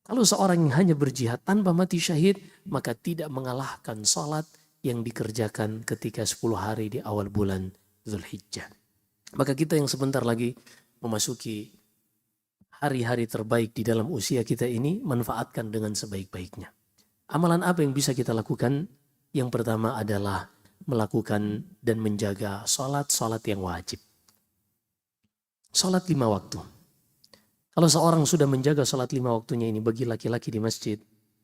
Kalau seorang yang hanya berjihad tanpa mati syahid, maka tidak mengalahkan salat yang dikerjakan ketika 10 hari di awal bulan Dzulhijjah. Maka kita yang sebentar lagi memasuki hari-hari terbaik di dalam usia kita ini, manfaatkan dengan sebaik-baiknya. Amalan apa yang bisa kita lakukan? Yang pertama adalah melakukan dan menjaga salat yang wajib. Salat 5 waktu. Kalau seorang sudah menjaga salat 5 waktunya ini bagi laki-laki di masjid,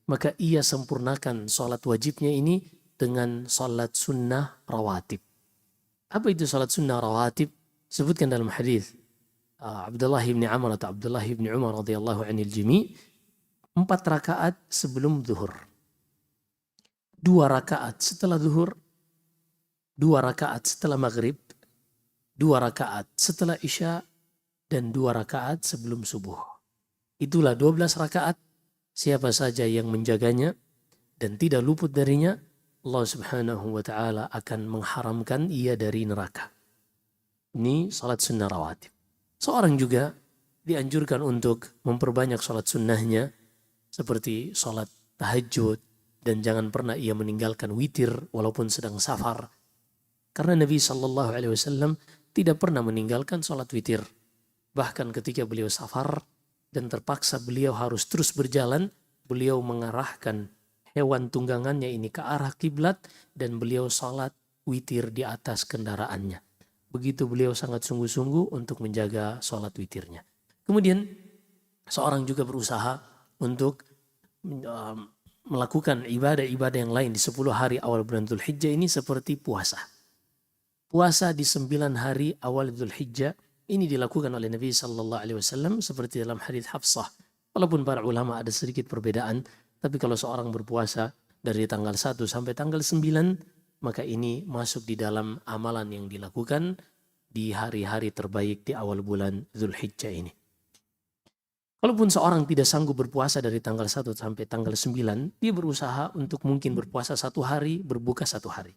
maka ia sempurnakan salat wajibnya ini dengan salat sunnah rawatib. Apa itu salat sunnah rawatib? Sebutkan dalam hadis Abdullah bin Amr atau Abdullah bin Umar radhiyallahu anil jami', 4 rakaat sebelum zuhur, 2 rakaat setelah zuhur, 2 rakaat setelah maghrib, 2 rakaat setelah isya, dan 2 rakaat sebelum subuh. Itulah 12 rakaat. Siapa saja yang menjaganya dan tidak luput darinya, Allah Subhanahu wa ta'ala akan mengharamkan ia dari neraka. Ini salat sunnah rawatib. Seorang juga dianjurkan untuk memperbanyak salat sunnahnya, seperti salat tahajud, dan jangan pernah ia meninggalkan witir walaupun sedang safar. Karena Nabi SAW tidak pernah meninggalkan salat witir. Bahkan ketika beliau safar dan terpaksa beliau harus terus berjalan, beliau mengarahkan hewan tunggangannya ini ke arah kiblat dan beliau salat witir di atas kendaraannya. Begitu beliau sangat sungguh-sungguh untuk menjaga salat witirnya. Kemudian seorang juga berusaha untuk melakukan ibadah-ibadah yang lain di 10 hari awal bulan Dzulhijjah ini, seperti puasa. Puasa di 9 hari awal Dzulhijjah ini dilakukan oleh Nabi SAW seperti dalam hadits Hafsah. Walaupun para ulama ada sedikit perbedaan, tapi kalau seorang berpuasa dari tanggal 1 sampai tanggal 9, maka ini masuk di dalam amalan yang dilakukan di hari-hari terbaik di awal bulan Dzulhijjah ini. Kalaupun seorang tidak sanggup berpuasa dari tanggal 1 sampai tanggal 9, dia berusaha untuk mungkin berpuasa 1 hari, berbuka 1 hari.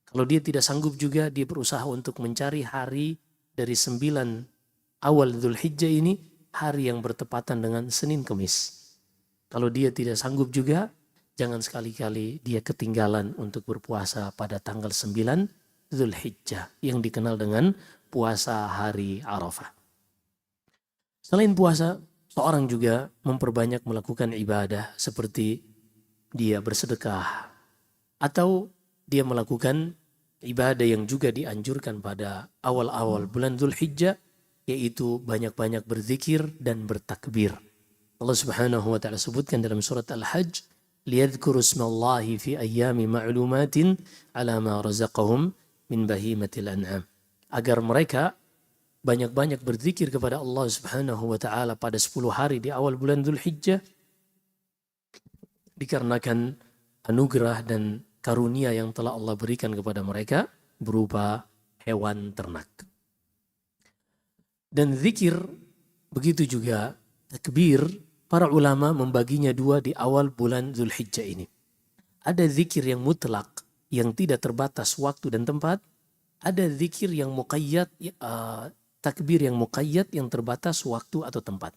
Kalau dia tidak sanggup juga, dia berusaha untuk mencari hari dari 9 awal Dzulhijjah ini, hari yang bertepatan dengan Senin Kemis. Kalau dia tidak sanggup juga, jangan sekali-kali dia ketinggalan untuk berpuasa pada tanggal 9 Dzulhijjah yang dikenal dengan puasa hari Arafah. Selain puasa, seorang juga memperbanyak melakukan ibadah seperti dia bersedekah atau dia melakukan ibadah yang juga dianjurkan pada awal-awal bulan Dzulhijjah, yaitu banyak-banyak berzikir dan bertakbir. Allah Subhanahu wa ta'ala sebutkan dalam surat Al-Hajj, liyadhkuru ismallahi fi ayyami ma'lumatin ala ma razaqahum min bahimatil an'am. Agar mereka banyak-banyak berzikir kepada Allah Subhanahu wa ta'ala pada 10 hari di awal bulan Dzulhijjah, dikarenakan anugerah dan karunia yang telah Allah berikan kepada mereka berupa hewan ternak. Dan zikir, begitu juga takbir, para ulama membaginya 2 di awal bulan Dzulhijjah ini. Ada zikir yang mutlak, yang tidak terbatas waktu dan tempat. Ada zikir yang muqayyad, takbir yang muqayyad, yang terbatas waktu atau tempat.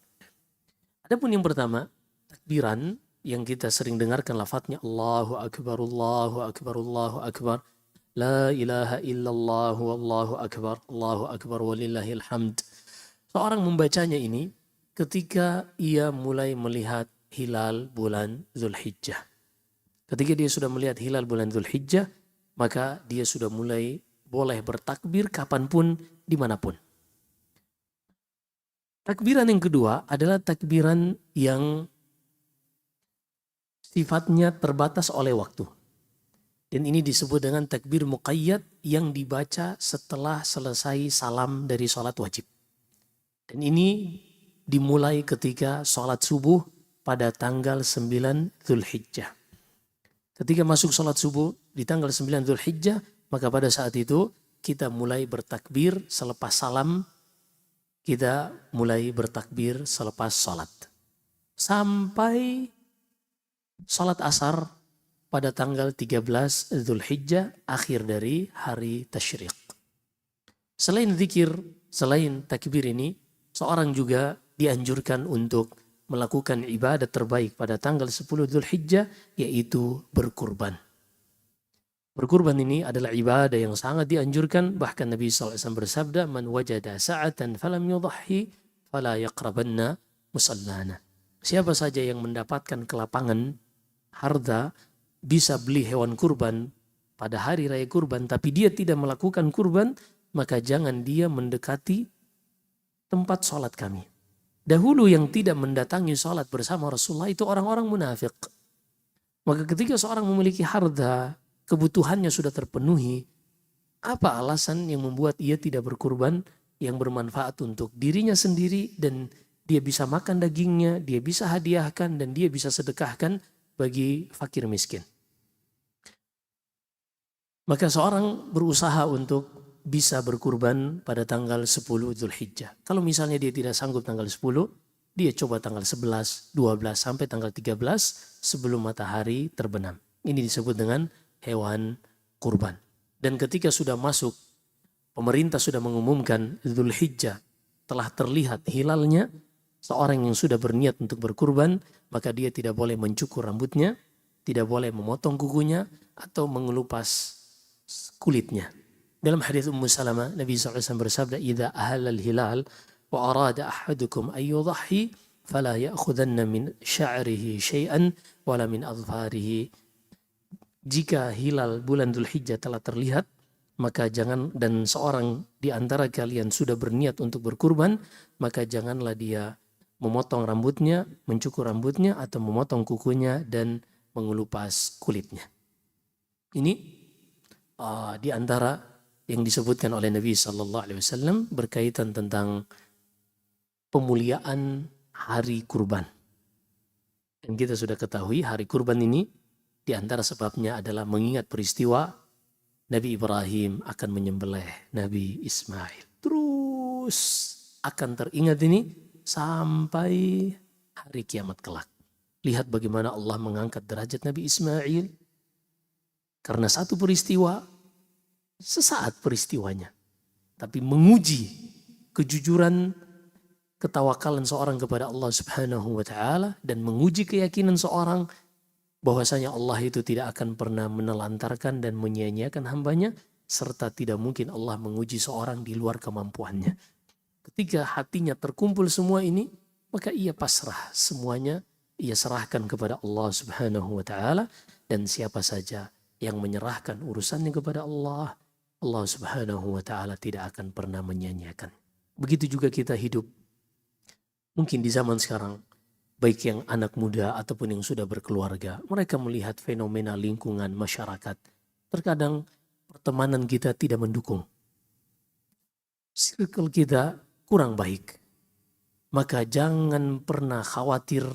Adapun yang pertama, takbiran yang kita sering dengarkan lafadznya Allahu Akbar, Allahu Akbar, Allahu Akbar, La ilaha illallah, Allahu Akbar, walillahil hamd. Seorang membacanya ini ketika ia mulai melihat hilal bulan Dzulhijjah. Ketika dia sudah melihat hilal bulan Dzulhijjah, maka dia sudah mulai boleh bertakbir kapanpun, dimanapun. Takbiran yang kedua adalah takbiran yang sifatnya terbatas oleh waktu. Dan ini disebut dengan takbir muqayyad yang dibaca setelah selesai salam dari sholat wajib. Dan ini dimulai ketika sholat subuh pada tanggal 9 Dzulhijjah. Ketika masuk sholat subuh di tanggal 9 Dzulhijjah, maka pada saat itu kita mulai bertakbir selepas salam, kita mulai bertakbir selepas sholat. Sampai sholat asar pada tanggal 13 Dzulhijjah, akhir dari hari tasyriq. Selain zikir, selain takbir ini, seorang juga dianjurkan untuk melakukan ibadah terbaik pada tanggal 10 Dzulhijjah, yaitu berkurban. Berkurban ini adalah ibadah yang sangat dianjurkan, bahkan Nabi SAW bersabda, "Man wajada sa'atan falam yudhhi fala yaqrabanna musallana." Siapa saja yang mendapatkan kelapangan harta, bisa beli hewan kurban pada hari raya kurban, tapi dia tidak melakukan kurban, maka jangan dia mendekati tempat sholat kami. Dahulu yang tidak mendatangi sholat bersama Rasulullah itu orang-orang munafik. Maka ketika seorang memiliki harta, kebutuhannya sudah terpenuhi, apa alasan yang membuat ia tidak berkurban yang bermanfaat untuk dirinya sendiri, dan dia bisa makan dagingnya, dia bisa hadiahkan, dan dia bisa sedekahkan bagi fakir miskin. Maka seorang berusaha untuk bisa berkurban pada tanggal 10 Dzulhijjah. Kalau misalnya dia tidak sanggup tanggal 10, dia coba tanggal 11, 12 sampai tanggal 13 sebelum matahari terbenam. Ini disebut dengan hewan kurban. Dan ketika sudah masuk, pemerintah sudah mengumumkan Dzulhijjah telah terlihat hilalnya, seorang yang sudah berniat untuk berkurban, maka dia tidak boleh mencukur rambutnya, tidak boleh memotong kukunya, atau mengelupas kulitnya. Dalam hadis Ummu Salamah, Nabi SAW bersabda, "Idza ahalla al-hilal wa arada ahadukum an yudhhi fala ya'khudanna min sya'rihi syai'an wala min adfarihi." Jika hilal bulan Dzulhijjah telah terlihat, maka jangan, dan seorang di antara kalian sudah berniat untuk berkurban, maka janganlah dia memotong rambutnya, mencukur rambutnya, atau memotong kukunya dan mengelupas kulitnya. Ini di antara yang disebutkan oleh Nabi SAW berkaitan tentang pemuliaan hari kurban. Dan kita sudah ketahui hari kurban ini di antara sebabnya adalah mengingat peristiwa Nabi Ibrahim akan menyembelih Nabi Ismail. Terus akan teringat ini sampai hari kiamat kelak. Lihat bagaimana Allah mengangkat derajat Nabi Ismail karena satu peristiwa, sesaat peristiwanya, tapi menguji kejujuran, ketawakalan seorang kepada Allah Subhanahu wa Ta'ala, dan menguji keyakinan seorang bahwasanya Allah itu tidak akan pernah menelantarkan dan menyia-nyiakan hambanya, serta tidak mungkin Allah menguji seorang di luar kemampuannya. Ketika hatinya terkumpul semua ini, maka ia pasrah semuanya, ia serahkan kepada Allah Subhanahu wa Ta'ala, dan siapa saja yang menyerahkan urusannya kepada Allah, Allah Subhanahu wa Ta'ala tidak akan pernah menyia-nyiakan. Begitu juga kita hidup. Mungkin di zaman sekarang, baik yang anak muda ataupun yang sudah berkeluarga, mereka melihat fenomena lingkungan masyarakat. Terkadang pertemanan kita tidak mendukung. Circle kita kurang baik. Maka jangan pernah khawatir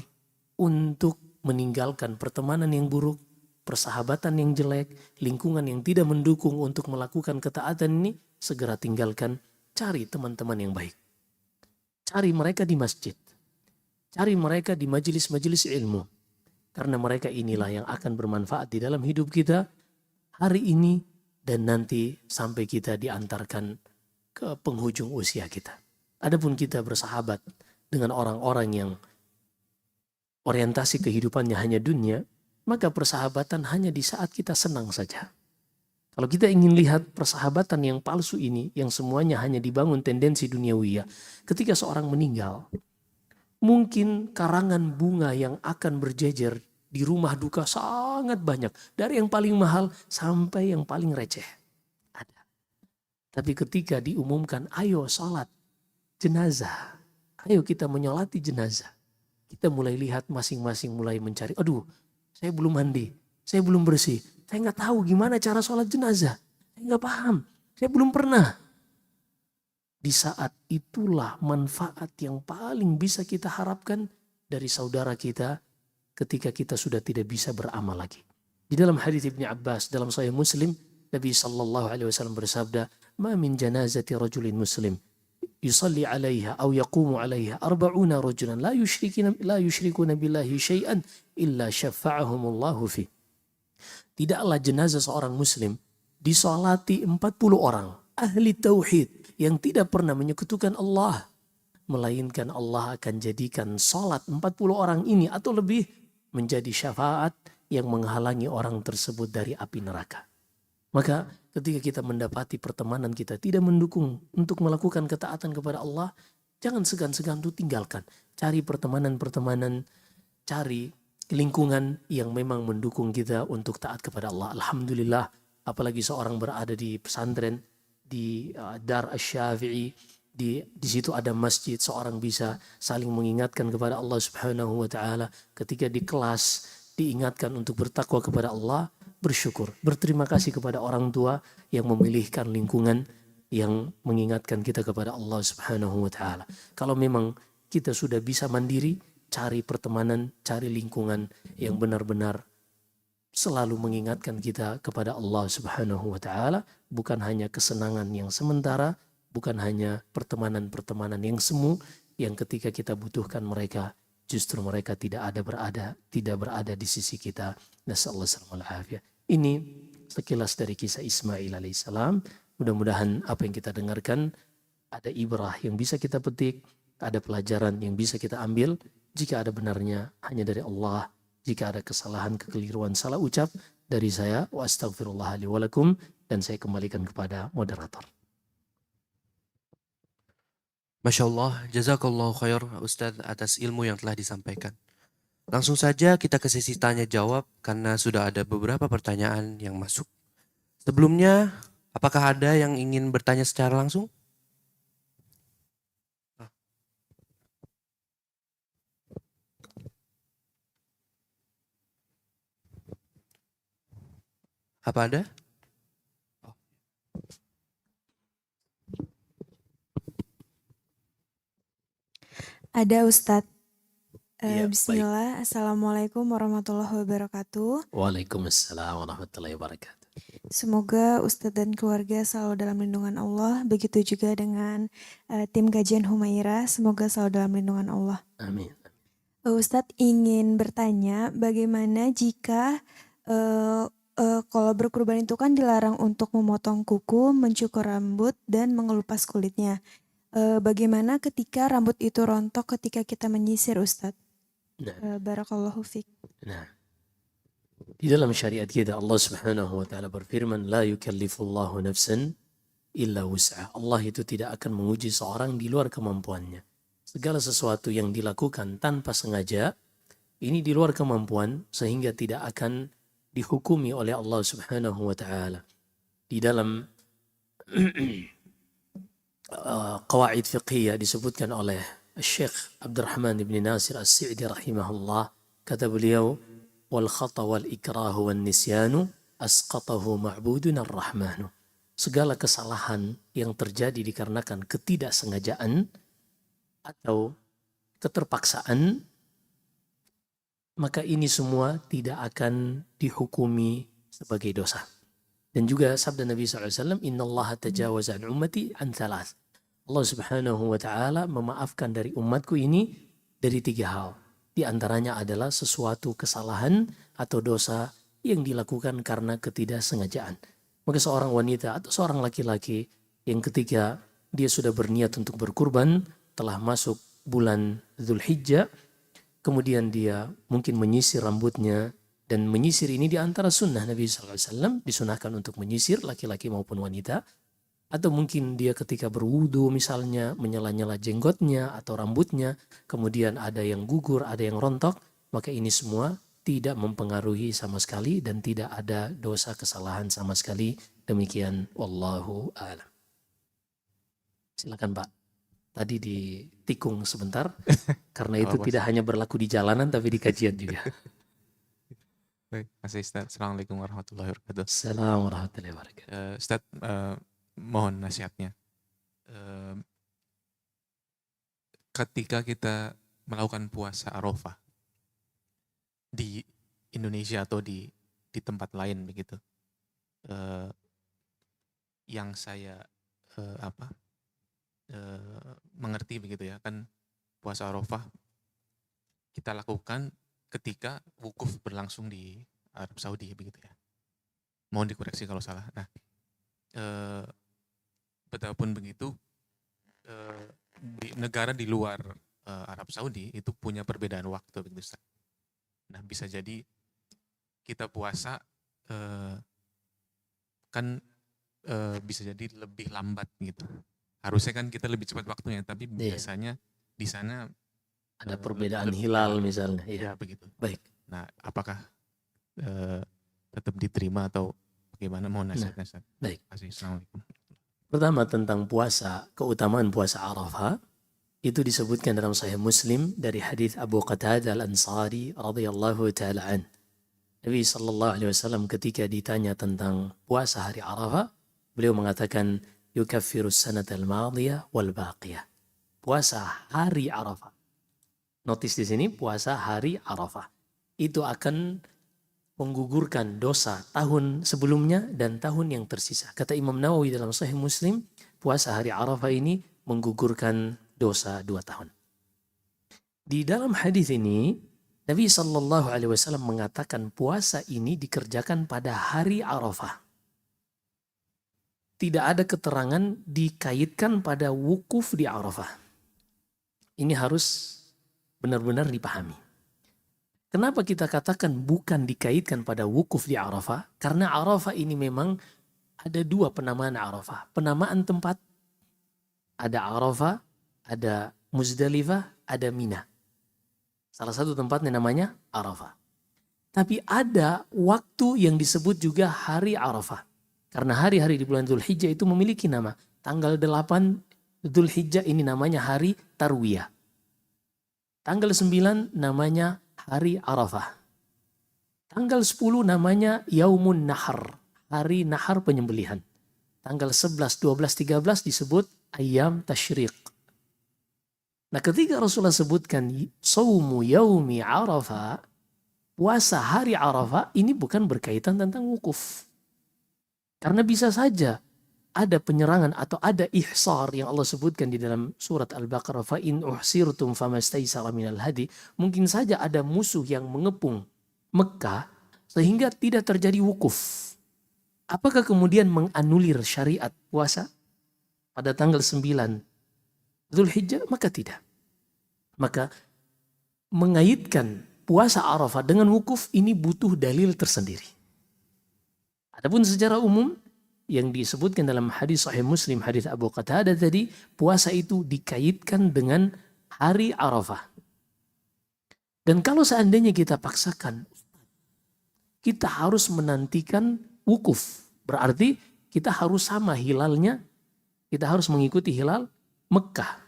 untuk meninggalkan pertemanan yang buruk, persahabatan yang jelek, lingkungan yang tidak mendukung untuk melakukan ketaatan ini. Segera tinggalkan, cari teman-teman yang baik. Cari mereka di masjid. Cari mereka di majelis-majelis ilmu. Karena mereka inilah yang akan bermanfaat di dalam hidup kita hari ini dan nanti sampai kita diantarkan ke penghujung usia kita. Adapun kita bersahabat dengan orang-orang yang orientasi kehidupannya hanya dunia, maka persahabatan hanya di saat kita senang saja. Kalau kita ingin lihat persahabatan yang palsu ini, yang semuanya hanya dibangun tendensi duniawiyah, ketika seorang meninggal, Mungkin karangan bunga yang akan berjejer di rumah duka sangat banyak. Dari yang paling mahal sampai yang paling receh. Ada. Tapi ketika diumumkan, ayo sholat jenazah. Ayo kita menyolati jenazah. Kita mulai lihat masing-masing mulai mencari, aduh saya belum mandi, saya belum bersih. Saya nggak tahu gimana cara sholat jenazah. Saya nggak paham, saya belum pernah. Di saat itulah manfaat yang paling bisa kita harapkan dari saudara kita ketika kita sudah tidak bisa beramal lagi. Di dalam hadits Ibnu Abbas dalam Sahih Muslim, Nabi sallallahu alaihi wasallam bersabda, "Ma min janazati rajulin muslim yusalli 'alaiha aw yaqumu 'alaiha 40 rajulan la yusyrikuna billahi syai'an illa syafa'ahumullahu fi." Tidaklah jenazah seorang muslim disolati 40 orang ahli tauhid yang tidak pernah menyekutukan Allah, melainkan Allah akan jadikan salat 40 orang ini atau lebih menjadi syafaat yang menghalangi orang tersebut dari api neraka. Maka ketika kita mendapati pertemanan kita tidak mendukung untuk melakukan ketaatan kepada Allah, jangan segan-segan untuk tinggalkan. Cari pertemanan-pertemanan, cari lingkungan yang memang mendukung kita untuk taat kepada Allah. Alhamdulillah, apalagi seorang berada di pesantren, di Dar Asy-Syafi'i, di situ ada masjid, seorang bisa saling mengingatkan kepada Allah Subhanahu wa taala. Ketika di kelas diingatkan untuk bertakwa kepada Allah, bersyukur, berterima kasih kepada orang tua yang memilihkan lingkungan yang mengingatkan kita kepada Allah Subhanahu wa taala. Kalau memang kita sudah bisa mandiri, cari pertemanan, cari lingkungan yang benar-benar selalu mengingatkan kita kepada Allah Subhanahu wa taala, bukan hanya kesenangan yang sementara, bukan hanya pertemanan-pertemanan yang semu yang ketika kita butuhkan mereka justru mereka tidak berada di sisi kita. Nasallahu alaihi. Ini sekilas dari kisah Ismail alaihissalam. Mudah-mudahan apa yang kita dengarkan ada ibrah yang bisa kita petik, ada pelajaran yang bisa kita ambil. Jika ada benarnya hanya dari Allah, jika ada kesalahan, kekeliruan, salah ucap dari saya, wa astaghfirullah li wa lakum, dan saya kembalikan kepada moderator. Masya Allah, jazakallahu khair Ustadz atas ilmu yang telah disampaikan. Langsung saja kita ke sesi tanya jawab karena sudah ada beberapa pertanyaan yang masuk. Sebelumnya, apakah ada yang ingin bertanya secara langsung? Apa ada? Ada Ustadz. Ya, Bismillah. Baik. Assalamualaikum warahmatullahi wabarakatuh. Waalaikumsalam warahmatullahi wabarakatuh. Semoga Ustadz dan keluarga selalu dalam lindungan Allah. Begitu juga dengan tim kajian Humaira. Semoga selalu dalam lindungan Allah. Amin. Ustadz ingin bertanya, bagaimana jika kalau berkurban itu kan dilarang untuk memotong kuku, mencukur rambut, dan mengelupas kulitnya. Bagaimana ketika rambut itu rontok ketika kita menyisir, Ustadz? Barakallahu fiik. Nah, di dalam syariat kita Allah Subhanahu wa taala berfirman, la yukallifullahu nafsan illa wus'aha. Allah itu tidak akan menguji seorang di luar kemampuannya. Segala sesuatu yang dilakukan tanpa sengaja ini di luar kemampuan sehingga tidak akan dihukumi oleh Allah Subhanahu wa taala. Di dalam qawaid fiqhiyah disebutkan oleh Syekh Abdurrahman ibn Nasir As-Sa'di rahimahullah, kata beliau, wal khata wal ikrahu wan nisyanu asqatahu ma'budun ar-rahmanu. Segala kesalahan yang terjadi dikarenakan ketidaksengajaan atau keterpaksaan, maka ini semua tidak akan dihukumi sebagai dosa. Dan juga sabda Nabi SAW, Inna Allah tajawaza an ummati an thalath. Allah Subhanahu wa ta'ala memaafkan dari umatku ini dari 3 hal. Di antaranya adalah sesuatu kesalahan atau dosa yang dilakukan karena ketidaksengajaan. Maka seorang wanita atau seorang laki-laki yang ketika dia sudah berniat untuk berkurban, telah masuk bulan Dzulhijjah, kemudian dia mungkin menyisir rambutnya, dan menyisir ini di antara sunnah Nabi SAW, disunahkan untuk menyisir laki-laki maupun wanita. Atau mungkin dia ketika berwudu misalnya menyela-nyela jenggotnya atau rambutnya, kemudian ada yang gugur, ada yang rontok, maka ini semua tidak mempengaruhi sama sekali dan tidak ada dosa kesalahan sama sekali. Demikian wallahu a'lam. Silakan Pak. Tadi ditikung sebentar karena itu Apa, tidak hanya berlaku di jalanan tapi di kajian juga. Baik, Mas Ustadz. Assalamualaikum warahmatullahi wabarakatuh. Assalamualaikum warahmatullahi wabarakatuh. Ustadz, mohon nasihatnya. Ketika kita melakukan puasa Arafah di Indonesia atau di tempat lain begitu, yang saya mengerti begitu ya, kan puasa Arafah kita lakukan ketika wukuf berlangsung di Arab Saudi begitu ya. Mohon dikoreksi kalau salah. Nah, betapapun begitu, di negara di luar Arab Saudi itu punya perbedaan waktu begitu. Nah, bisa jadi kita puasa kan bisa jadi lebih lambat gitu. Harusnya kan kita lebih cepat waktunya, tapi biasanya di sana ada perbedaan hilal misalnya. Ya begitu. Baik. Nah, apakah tetap diterima atau bagaimana? Mohon nasihat. Baik. Assalamualaikum. Pertama tentang puasa, keutamaan puasa Arafah itu disebutkan dalam Sahih Muslim dari hadis Abu Qatadah Al-Ansari radhiyallahu taala an. Nabi sallallahu alaihi wasallam ketika ditanya tentang puasa hari Arafah, beliau mengatakan yukaffirus sanatal madiyah wal baqiyah. Puasa hari Arafah. Notis di sini puasa hari Arafah. Itu akan menggugurkan dosa tahun sebelumnya dan tahun yang tersisa. Kata Imam Nawawi dalam Sahih Muslim, puasa hari Arafah ini menggugurkan dosa 2 tahun. Di dalam hadis ini, Nabi Sallallahu Alaihi Wasallam mengatakan puasa ini dikerjakan pada hari Arafah. Tidak ada keterangan dikaitkan pada wukuf di Arafah. Ini harus benar-benar dipahami. Kenapa kita katakan bukan dikaitkan pada wukuf di Arafah? Karena Arafah ini memang ada 2 penamaan Arafah. Penamaan tempat. Ada Arafah, ada Muzdalifah, ada Mina. Salah satu tempatnya namanya Arafah. Tapi ada waktu yang disebut juga hari Arafah. Karena hari-hari di bulan Dzulhijjah itu memiliki nama. Tanggal 8 Dzulhijjah ini namanya hari Tarwiyah. Tanggal 9 namanya hari Arafah. Tanggal 10 namanya Yaumun Nahar. Hari Nahar penyembelihan. Tanggal 11, 12, 13 disebut Ayyam Tashriq. Nah, ketika Rasulullah sebutkan Saumu Yaumi Arafah, puasa hari Arafah, ini bukan berkaitan tentang wukuf. Karena bisa saja ada penyerangan atau ada ihsar yang Allah sebutkan di dalam surat Al-Baqarah, fa in uhsirtum famastaysara minal hadi. Mungkin saja ada musuh yang mengepung Mekah sehingga tidak terjadi wukuf. Apakah kemudian menganulir syariat puasa pada tanggal 9 Dzulhijjah? Maka tidak. Maka mengaitkan puasa Arafah dengan wukuf ini butuh dalil tersendiri. Adapun secara umum yang disebutkan dalam hadis Sahih Muslim, hadis Abu Qatadah tadi, puasa itu dikaitkan dengan hari Arafah. Dan kalau seandainya kita paksakan, kita harus menantikan wukuf. Berarti kita harus sama hilalnya, kita harus mengikuti hilal Mekah.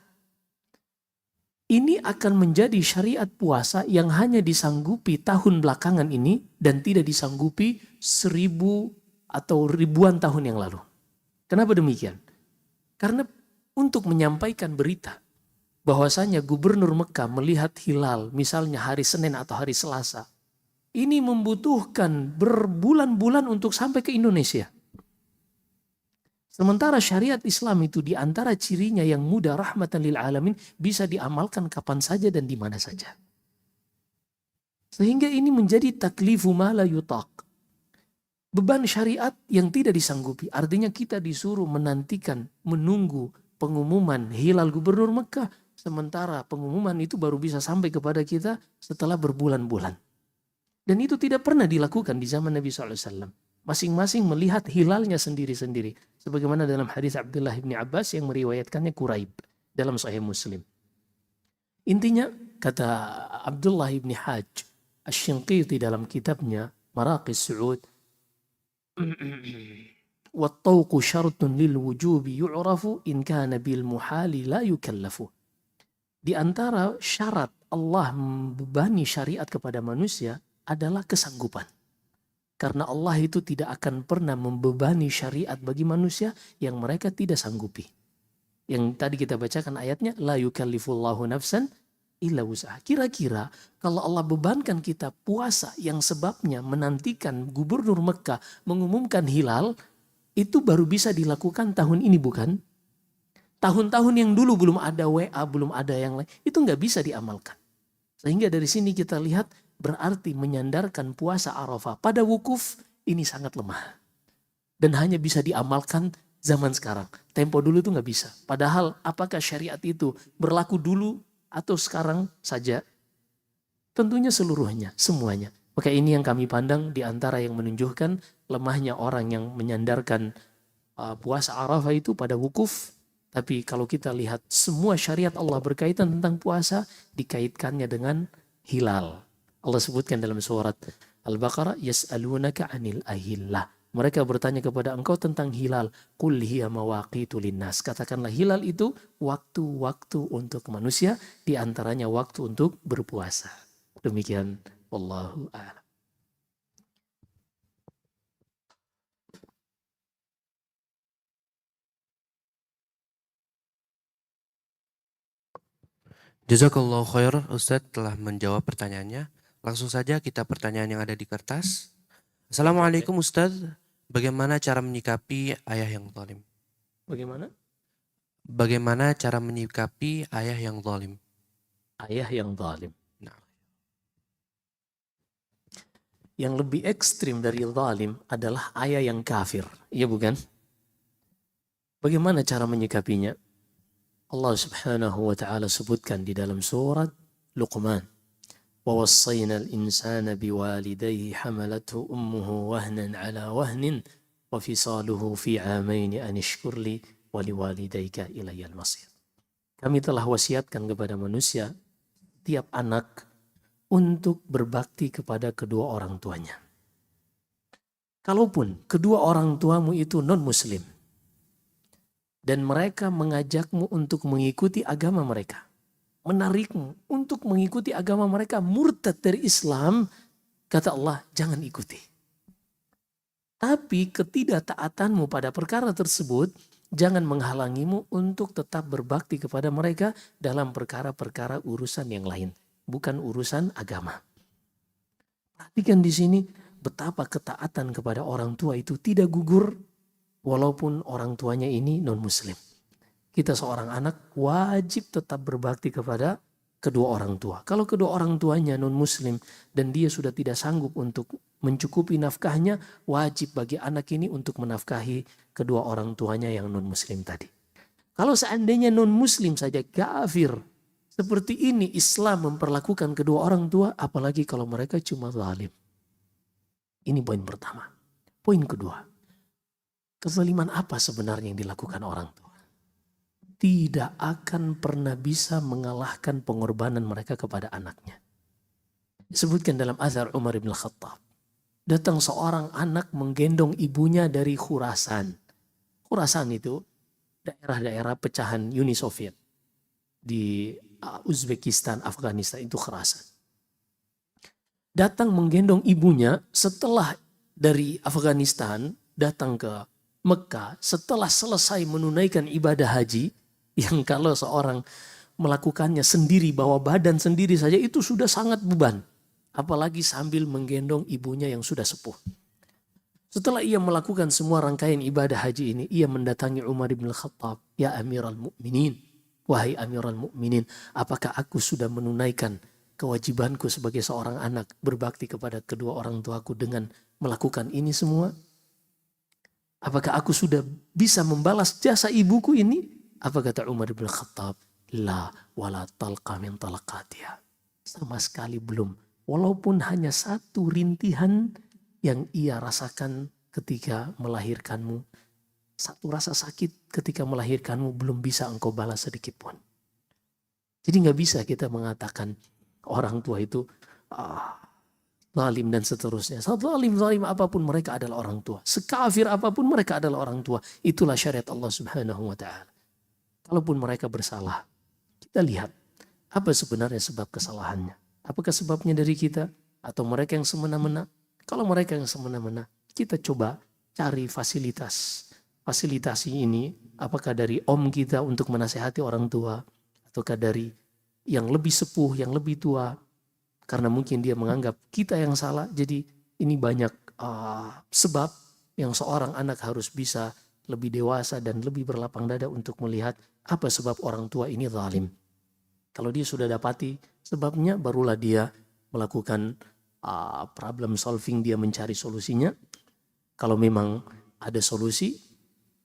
Ini akan menjadi syariat puasa yang hanya disanggupi tahun belakangan ini dan tidak disanggupi 1000 atau ribuan tahun yang lalu. Kenapa demikian? Karena untuk menyampaikan berita bahwasanya gubernur Mekah melihat hilal misalnya hari Senin atau hari Selasa, ini membutuhkan berbulan-bulan untuk sampai ke Indonesia. Sementara syariat Islam itu di antara cirinya yang mudah, rahmatan lil alamin, bisa diamalkan kapan saja dan di mana saja. Sehingga ini menjadi taklifu ma la yutaq. Beban syariat yang tidak disanggupi. Artinya kita disuruh menantikan, menunggu pengumuman hilal gubernur Mekah. Sementara pengumuman itu baru bisa sampai kepada kita setelah berbulan-bulan. Dan itu tidak pernah dilakukan di zaman Nabi SAW. Masing-masing melihat hilalnya sendiri-sendiri. Sebagaimana dalam hadis Abdullah bin Abbas yang meriwayatkannya Quraib dalam Sahih Muslim. Intinya kata Abdullah bin Hajj Asy-Shinqiti dalam kitabnya Maraqis Su'ud, وَالطَّوْقُ شَرْطٌ لِلْوُجُوبِ يُعْرَفُ إِنْ كَانَ بِالْمُحَالِ لَا يُكَلَّفُ. Di antara syarat Allah membebani syariat kepada manusia adalah kesanggupan. Karena Allah itu tidak akan pernah membebani syariat bagi manusia yang mereka tidak sanggupi. Yang tadi kita bacakan ayatnya, la yukallifullahu nafsan illa wus'aha. Kira-kira kalau Allah bebankan kita puasa yang sebabnya menantikan gubernur Mekah mengumumkan hilal, itu baru bisa dilakukan tahun ini bukan? Tahun-tahun yang dulu belum ada WA, belum ada yang lain, itu nggak bisa diamalkan. Sehingga dari sini kita lihat berarti menyandarkan puasa Arafah pada wukuf ini sangat lemah. Dan hanya bisa diamalkan zaman sekarang. Tempo dulu itu nggak bisa. Padahal apakah syariat itu berlaku dulu atau sekarang saja? Tentunya seluruhnya, semuanya. Maka ini yang kami pandang di antara yang menunjukkan lemahnya orang yang menyandarkan puasa Arafah itu pada wukuf. Tapi kalau kita lihat semua syariat Allah berkaitan tentang puasa, dikaitkannya dengan hilal. Allah sebutkan dalam surat Al-Baqarah, yas'alunaka 'anil ahillah. Mereka bertanya kepada engkau tentang hilal. Qul hiya mawaqitu linnas. Katakanlah hilal itu waktu-waktu untuk manusia, di antaranya waktu untuk berpuasa. Demikian, wallahu a'lam. Jazakallahu khair, Ustadz telah menjawab pertanyaannya. Langsung saja kita pertanyaan yang ada di kertas. Assalamualaikum Ustadz, bagaimana cara menyikapi ayah yang zalim? Bagaimana? Bagaimana cara menyikapi ayah yang zalim? Ayah yang zalim. Nah. Yang lebih ekstrim dari zalim adalah ayah yang kafir. Iya bukan? Bagaimana cara menyikapinya? Allah subhanahu wa ta'ala sebutkan di dalam surat Luqman. وَوَصَّيْنَا الْإِنسَانَ بِوَالِدَيْهِ حَمَلَتْهُ أُمُّهُ وَهْنًا عَلَى وَهْنٍ وَفِصَالُهُ فِي عَامَيْنِ أَنِ اشْكُرْ لِي وَلِوَالِدَيْكَ إِلَيَّ الْمَصِيرُ. Kami telah wasiatkan kepada manusia, tiap anak, untuk berbakti kepada kedua orang tuanya. Kalaupun kedua orang tuamu itu non-muslim, dan mereka mengajakmu untuk mengikuti agama mereka, menarikmu untuk mengikuti agama mereka, murtad dari Islam, kata Allah, jangan ikuti. Tapi ketidaktaatanmu pada perkara tersebut jangan menghalangimu untuk tetap berbakti kepada mereka dalam perkara-perkara urusan yang lain, bukan urusan agama. Perhatikan di sini betapa ketaatan kepada orang tua itu tidak gugur walaupun orang tuanya ini non-muslim. Kita seorang anak wajib tetap berbakti kepada kedua orang tua. Kalau kedua orang tuanya non-muslim dan dia sudah tidak sanggup untuk mencukupi nafkahnya, wajib bagi anak ini untuk menafkahi kedua orang tuanya yang non-muslim tadi. Kalau seandainya non-muslim saja kafir, seperti ini Islam memperlakukan kedua orang tua, apalagi kalau mereka cuma zalim. Ini poin pertama. Poin kedua, kezaliman apa sebenarnya yang dilakukan orang tua? Tidak akan pernah bisa mengalahkan pengorbanan mereka kepada anaknya. Disebutkan dalam Athar Umar bin Khattab. Datang seorang anak menggendong ibunya dari Khurasan. Khurasan itu daerah-daerah pecahan Uni Soviet. Di Uzbekistan, Afghanistan, itu Khurasan. Datang menggendong ibunya setelah dari Afghanistan datang ke Mekah setelah selesai menunaikan ibadah haji, yang kalau seorang melakukannya sendiri, bawa badan sendiri saja itu sudah sangat beban. Apalagi sambil menggendong ibunya yang sudah sepuh. Setelah ia melakukan semua rangkaian ibadah haji ini, ia mendatangi Umar bin Khattab. Ya Amiral Mu'minin, wahai Amiral Mu'minin, apakah aku sudah menunaikan kewajibanku sebagai seorang anak berbakti kepada kedua orang tuaku dengan melakukan ini semua? Apakah aku sudah bisa membalas jasa ibuku ini? Apa kata Umar bin Khattab? La wala talqa min talaqatiha. Sama sekali belum. Walaupun hanya satu rintihan yang ia rasakan ketika melahirkanmu. satu rasa sakit ketika melahirkanmu belum bisa engkau balas sedikit pun. Jadi nggak bisa kita mengatakan orang tua itu zalim dan seterusnya. Zalim apapun mereka adalah orang tua. Sekafir apapun mereka adalah orang tua. Itulah syariat Allah Subhanahu wa taala. Kalaupun mereka bersalah, kita lihat apa sebenarnya sebab kesalahannya. Apakah sebabnya dari kita atau mereka yang semena-mena? Kalau mereka yang semena-mena, kita coba cari fasilitasi ini, apakah dari om kita untuk menasehati orang tua, ataukah dari yang lebih sepuh, yang lebih tua, karena mungkin dia menganggap kita yang salah. Jadi ini banyak sebab yang seorang anak harus bisa lebih dewasa dan lebih berlapang dada untuk melihat apa sebab orang tua ini zalim. Kalau dia sudah dapati sebabnya, barulah dia melakukan problem solving, dia mencari solusinya. Kalau memang ada solusi,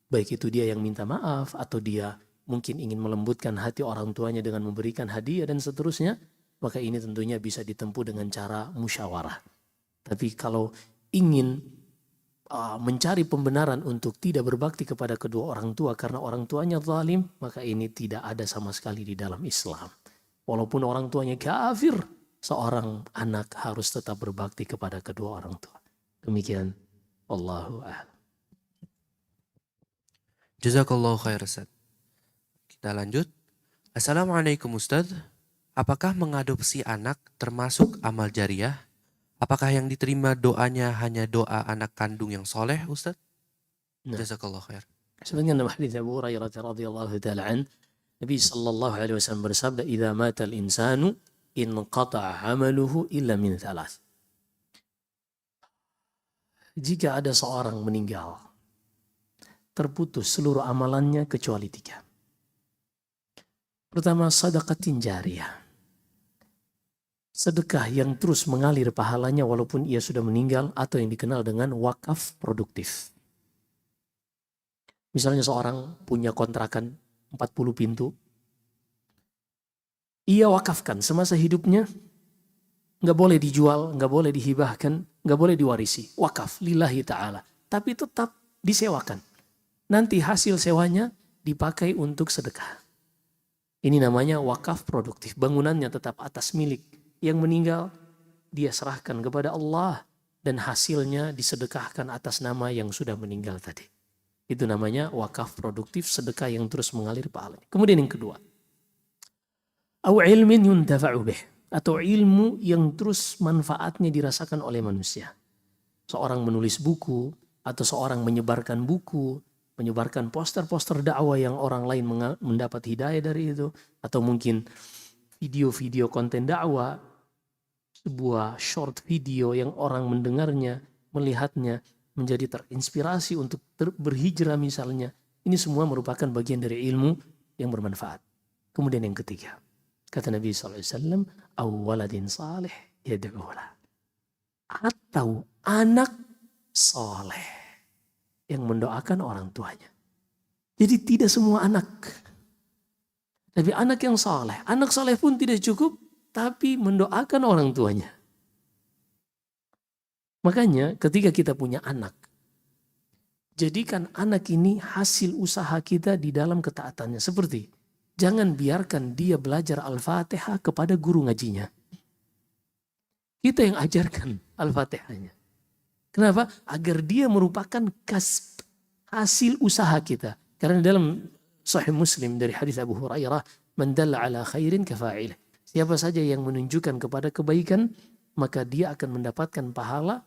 baik itu dia yang minta maaf atau dia mungkin ingin melembutkan hati orang tuanya dengan memberikan hadiah dan seterusnya, maka ini tentunya bisa ditempuh dengan cara musyawarah. Tapi kalau ingin mencari pembenaran untuk tidak berbakti kepada kedua orang tua karena orang tuanya zalim, maka ini tidak ada sama sekali di dalam Islam. Walaupun orang tuanya kafir, seorang anak harus tetap berbakti kepada kedua orang tua. Demikian. Wallahu a'lam. Jazakallahu khair Ustaz. Kita lanjut. Assalamualaikum Ustaz. Apakah mengadopsi anak termasuk amal jariah? Apakah yang diterima doanya hanya doa anak kandung yang soleh Ustaz? Nah. Jazakallahu khair. Sebenarnya dalam hadits Abu Hurairah radhiyallahu taala an, Nabi sallallahu alaihi wasallam bersabda, "Idza mata al-insanu inqata'a 'amaluhu illa min thalath." Jika ada seorang meninggal, terputus seluruh amalannya kecuali 3. Pertama, sedekatin jariyah. Sedekah yang terus mengalir pahalanya walaupun ia sudah meninggal, atau yang dikenal dengan wakaf produktif. Misalnya seorang punya kontrakan 40 pintu. Ia wakafkan semasa hidupnya, nggak boleh dijual, nggak boleh dihibahkan, nggak boleh diwarisi. Wakaf lillahi ta'ala. Tapi tetap disewakan. Nanti hasil sewanya dipakai untuk sedekah. Ini namanya wakaf produktif. Bangunannya tetap atas milik yang meninggal, dia serahkan kepada Allah dan hasilnya disedekahkan atas nama yang sudah meninggal tadi. Itu namanya wakaf produktif, sedekah yang terus mengalir pahalanya. Kemudian yang kedua, au ilmin yuntafa'u bih, atau ilmu yang terus manfaatnya dirasakan oleh manusia. Seorang menulis buku atau seorang menyebarkan buku, menyebarkan poster-poster dakwah yang orang lain mendapat hidayah dari itu, atau mungkin video-video konten dakwah, sebuah short video yang orang mendengarnya, melihatnya, menjadi terinspirasi untuk berhijrah misalnya. Ini semua merupakan bagian dari ilmu yang bermanfaat. Kemudian yang ketiga, kata Nabi SAW, awaladin salih yad'ulah. Atau anak soleh yang mendoakan orang tuanya. Jadi tidak semua anak. Tapi anak yang soleh. Anak soleh pun tidak cukup, tapi mendoakan orang tuanya. Makanya ketika kita punya anak, jadikan anak ini hasil usaha kita di dalam ketaatannya. Seperti, jangan biarkan dia belajar Al-Fatihah kepada guru ngajinya. Kita yang ajarkan Al-Fatihahnya. Kenapa? Agar dia merupakan kasb, hasil usaha kita. Karena dalam Sahih Muslim dari hadis Abu Hurairah, man dalla ala khairin kafa'ilih. Siapa saja yang menunjukkan kepada kebaikan, maka dia akan mendapatkan pahala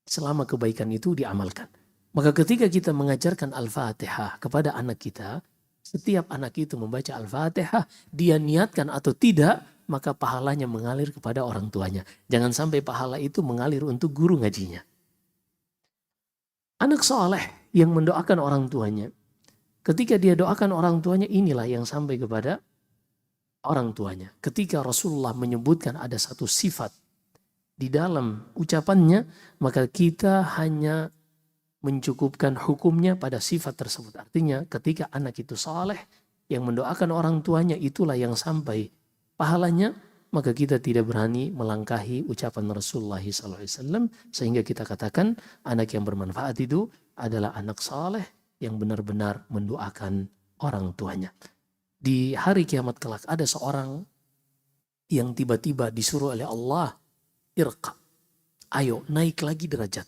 selama kebaikan itu diamalkan. Maka ketika kita mengajarkan Al-Fatihah kepada anak kita, setiap anak itu membaca Al-Fatihah, dia niatkan atau tidak, maka pahalanya mengalir kepada orang tuanya. Jangan sampai pahala itu mengalir untuk guru ngajinya. Anak soleh yang mendoakan orang tuanya, ketika dia doakan orang tuanya, inilah yang sampai kepada orang tuanya. Ketika Rasulullah menyebutkan ada satu sifat di dalam ucapannya, maka kita hanya mencukupkan hukumnya pada sifat tersebut. Artinya ketika anak itu saleh yang mendoakan orang tuanya, itulah yang sampai pahalanya, maka kita tidak berani melangkahi ucapan Rasulullah SAW, sehingga kita katakan anak yang bermanfaat itu adalah anak saleh yang benar-benar mendoakan orang tuanya. Di hari kiamat kelak ada seorang yang tiba-tiba disuruh oleh Allah, irqa, ayo naik lagi derajat.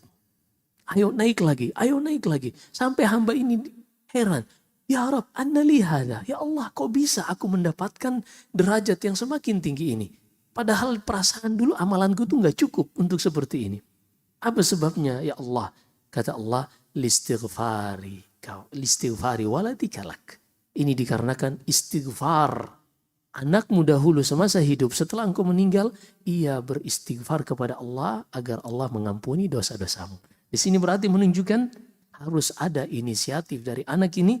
Ayo naik lagi, ayo naik lagi. Sampai hamba ini heran. Ya Rab, anna li hadha. Ya Allah, kok bisa aku mendapatkan derajat yang semakin tinggi ini? Padahal perasaan dulu amalanku tuh gak cukup untuk seperti ini. Apa sebabnya? Ya Allah, kata Allah, listighfari waladikalak. Ini dikarenakan istighfar. Anakmu dahulu semasa hidup, setelah engkau meninggal, ia beristighfar kepada Allah agar Allah mengampuni dosa-dosamu. Di sini berarti menunjukkan harus ada inisiatif dari anak ini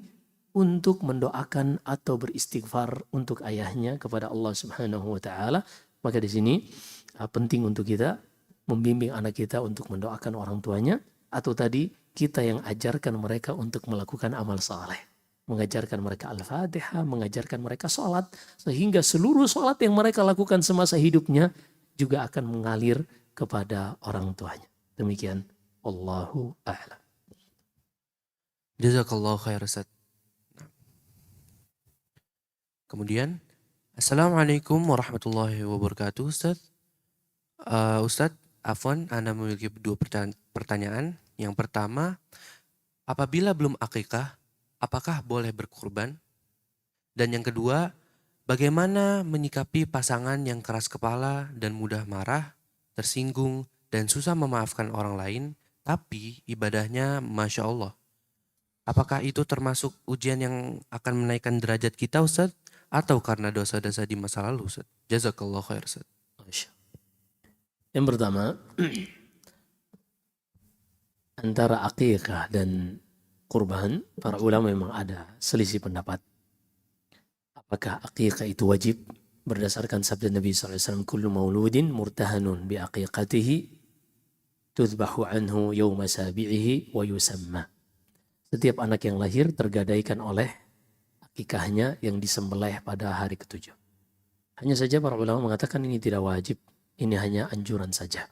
untuk mendoakan atau beristighfar untuk ayahnya kepada Allah Subhanahu wa taala. Maka di sini penting untuk kita membimbing anak kita untuk mendoakan orang tuanya, atau tadi kita yang ajarkan mereka untuk melakukan amal saleh. Mengajarkan mereka Al-Fatihah, mengajarkan mereka sholat, sehingga seluruh sholat yang mereka lakukan semasa hidupnya juga akan mengalir kepada orang tuanya. Demikian, Allahu a'lam. Jazakallahu khair Ustaz. Kemudian, Assalamualaikum warahmatullahi wabarakatuh Ustaz. Ustaz, afwan, Anda memiliki 2 pertanyaan. Yang pertama, apabila belum akikah, apakah boleh berkurban? Dan yang kedua, bagaimana menyikapi pasangan yang keras kepala dan mudah marah, tersinggung, dan susah memaafkan orang lain, tapi ibadahnya Masya Allah. Apakah itu termasuk ujian yang akan menaikkan derajat kita Ustaz? Atau karena dosa-dosa di masa lalu Ustaz? Jazakallah khair Ustaz. Yang pertama, antara akikah dan kurban, para ulama memang ada selisih pendapat. Apakah akikah itu wajib? Berdasarkan sabda Nabi SAW, kullu mauludin murtahanun bi aqiqatihi tudbahu anhu yawma sabi'ihi wa yusamma. Setiap anak yang lahir tergadaikan oleh akikahnya yang disembelih pada hari ke-7. Hanya saja para ulama mengatakan ini tidak wajib, ini hanya anjuran saja.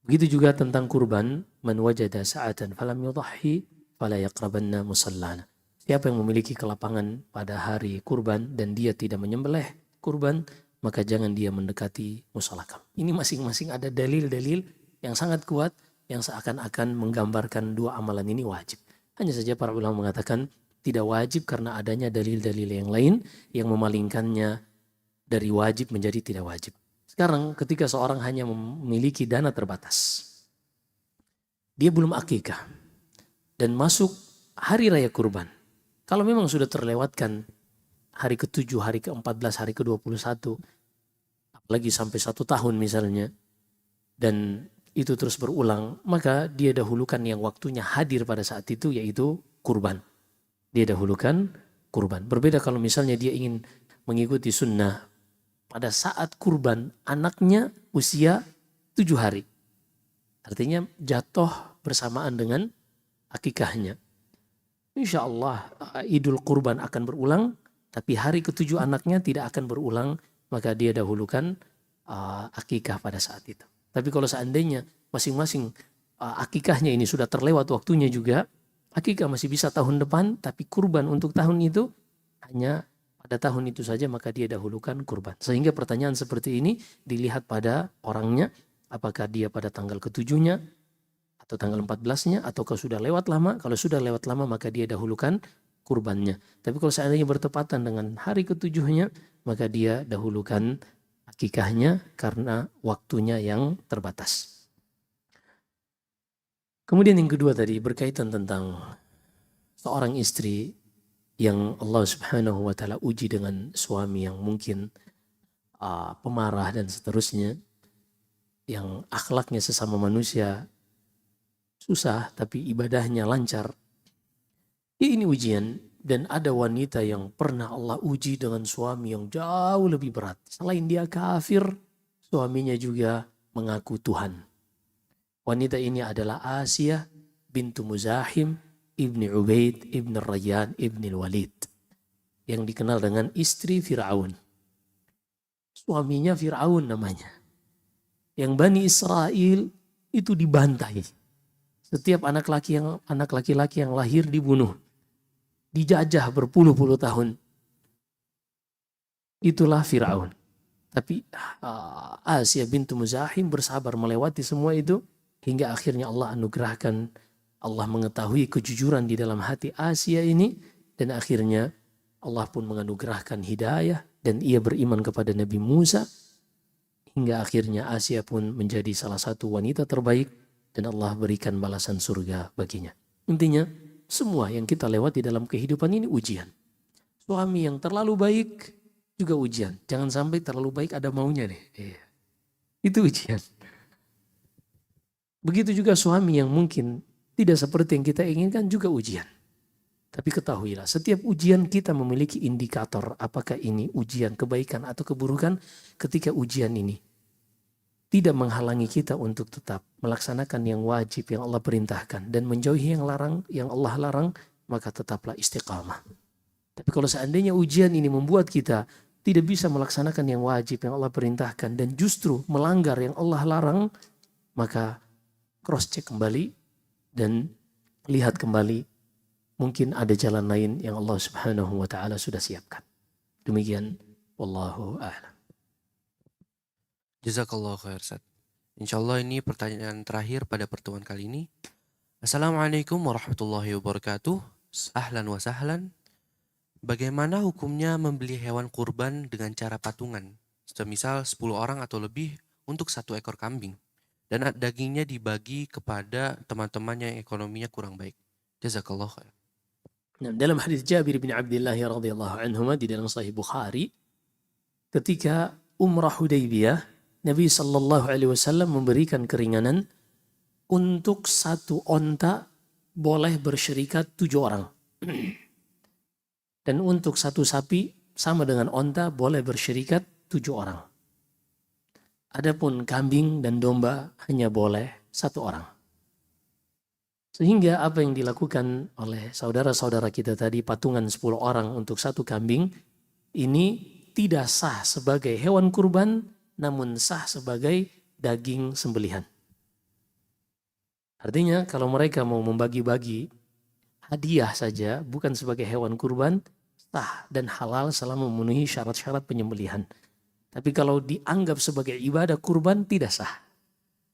Begitu juga tentang kurban, man wajada sa'atan falam yudahhi fala yaqrabanna musallana. Siapa yang memiliki kelapangan pada hari kurban dan dia tidak menyembelih kurban, maka jangan dia mendekati musala kami. Ini masing-masing ada dalil-dalil yang sangat kuat yang seakan-akan menggambarkan 2 amalan ini wajib. Hanya saja para ulama mengatakan tidak wajib karena adanya dalil-dalil yang lain yang memalingkannya dari wajib menjadi tidak wajib. Sekarang ketika seorang hanya memiliki dana terbatas, dia belum akikah dan masuk hari raya kurban. Kalau memang sudah terlewatkan hari ke-7, hari ke-14, hari ke-21, apalagi sampai 1 tahun misalnya, dan itu terus berulang, maka dia dahulukan yang waktunya hadir pada saat itu, yaitu kurban. Dia dahulukan kurban. Berbeda kalau misalnya dia ingin mengikuti sunnah pada saat kurban anaknya usia 7 hari. Artinya jatuh bersamaan dengan akikahnya. Insya Allah idul kurban akan berulang, tapi hari ke-7 anaknya tidak akan berulang, maka dia dahulukan akikah pada saat itu. Tapi kalau seandainya masing-masing akikahnya ini sudah terlewat waktunya juga, akikah masih bisa tahun depan, tapi kurban untuk tahun itu hanya pada tahun itu saja, maka dia dahulukan kurban. Sehingga pertanyaan seperti ini dilihat pada orangnya, apakah dia pada tanggal ke-7-nya atau tanggal 14-nya, ataukah sudah lewat lama. Kalau sudah lewat lama, maka dia dahulukan kurbannya. Tapi kalau seandainya bertepatan dengan hari ke-7-nya, maka dia dahulukan akikahnya karena waktunya yang terbatas. Kemudian yang kedua tadi berkaitan tentang seorang istri yang Allah Subhanahu wa taala uji dengan suami yang mungkin pemarah dan seterusnya, yang akhlaknya sesama manusia susah tapi ibadahnya lancar. Ya, ini ujian. Dan ada wanita yang pernah Allah uji dengan suami yang jauh lebih berat. Selain dia kafir, suaminya juga mengaku Tuhan. Wanita ini adalah Asiyah bintu Muzahim ibni Ubaid ibni Rayyan ibni Walid, yang dikenal dengan istri Fir'aun. Suaminya Fir'aun namanya. Yang Bani Israel itu dibantai Setiap anak laki-laki yang lahir dibunuh, dijajah berpuluh-puluh tahun. Itulah Fir'aun. Tapi Asia bintu Muzahim bersabar melewati semua itu hingga akhirnya Allah anugerahkan, Allah mengetahui kejujuran di dalam hati Asia ini, dan akhirnya Allah pun menganugerahkan hidayah dan ia beriman kepada Nabi Musa hingga akhirnya Asia pun menjadi salah satu wanita terbaik dan Allah berikan balasan surga baginya. Intinya semua yang kita lewati dalam kehidupan ini ujian. Suami yang terlalu baik juga ujian. Jangan sampai terlalu baik ada maunya nih. Itu ujian. Begitu juga suami yang mungkin tidak seperti yang kita inginkan juga ujian. Tapi ketahuilah, setiap ujian kita memiliki indikator apakah ini ujian kebaikan atau keburukan. Ketika ujian ini tidak menghalangi kita untuk tetap melaksanakan yang wajib yang Allah perintahkan dan menjauhi yang Allah larang, maka tetaplah istiqamah. Tapi kalau seandainya ujian ini membuat kita tidak bisa melaksanakan yang wajib yang Allah perintahkan dan justru melanggar yang Allah larang, maka cross check kembali dan lihat kembali, mungkin ada jalan lain yang Allah Subhanahu wa taala sudah siapkan. Demikian, wallahu a'lam. Jazakallah khair, Ustaz. Insyaallah ini pertanyaan terakhir pada pertemuan kali ini. Assalamualaikum warahmatullahi wabarakatuh. Ahlan wa sahlan. Bagaimana hukumnya membeli hewan kurban dengan cara patungan? Semisal 10 orang atau lebih untuk 1 ekor kambing. Dan dagingnya dibagi kepada teman-teman yang ekonominya kurang baik. Jazakallah khair. Nah, dalam hadis Jabir bin Abdullah radhiyallahu anhu di dalam Sahih Bukhari, ketika Umrah Hudaybiyah, Nabi sallallahu alaihi wasallam memberikan keringanan untuk 1 onta boleh bersyarikat 7 orang. Dan untuk 1 sapi sama dengan onta boleh bersyarikat 7 orang. Adapun kambing dan domba hanya boleh 1 orang. Sehingga apa yang dilakukan oleh saudara-saudara kita tadi, patungan 10 orang untuk 1 kambing, ini tidak sah sebagai hewan kurban, namun sah sebagai daging sembelihan. Artinya kalau mereka mau membagi-bagi hadiah saja, bukan sebagai hewan kurban, sah dan halal selama memenuhi syarat-syarat penyembelihan. Tapi kalau dianggap sebagai ibadah kurban, tidak sah.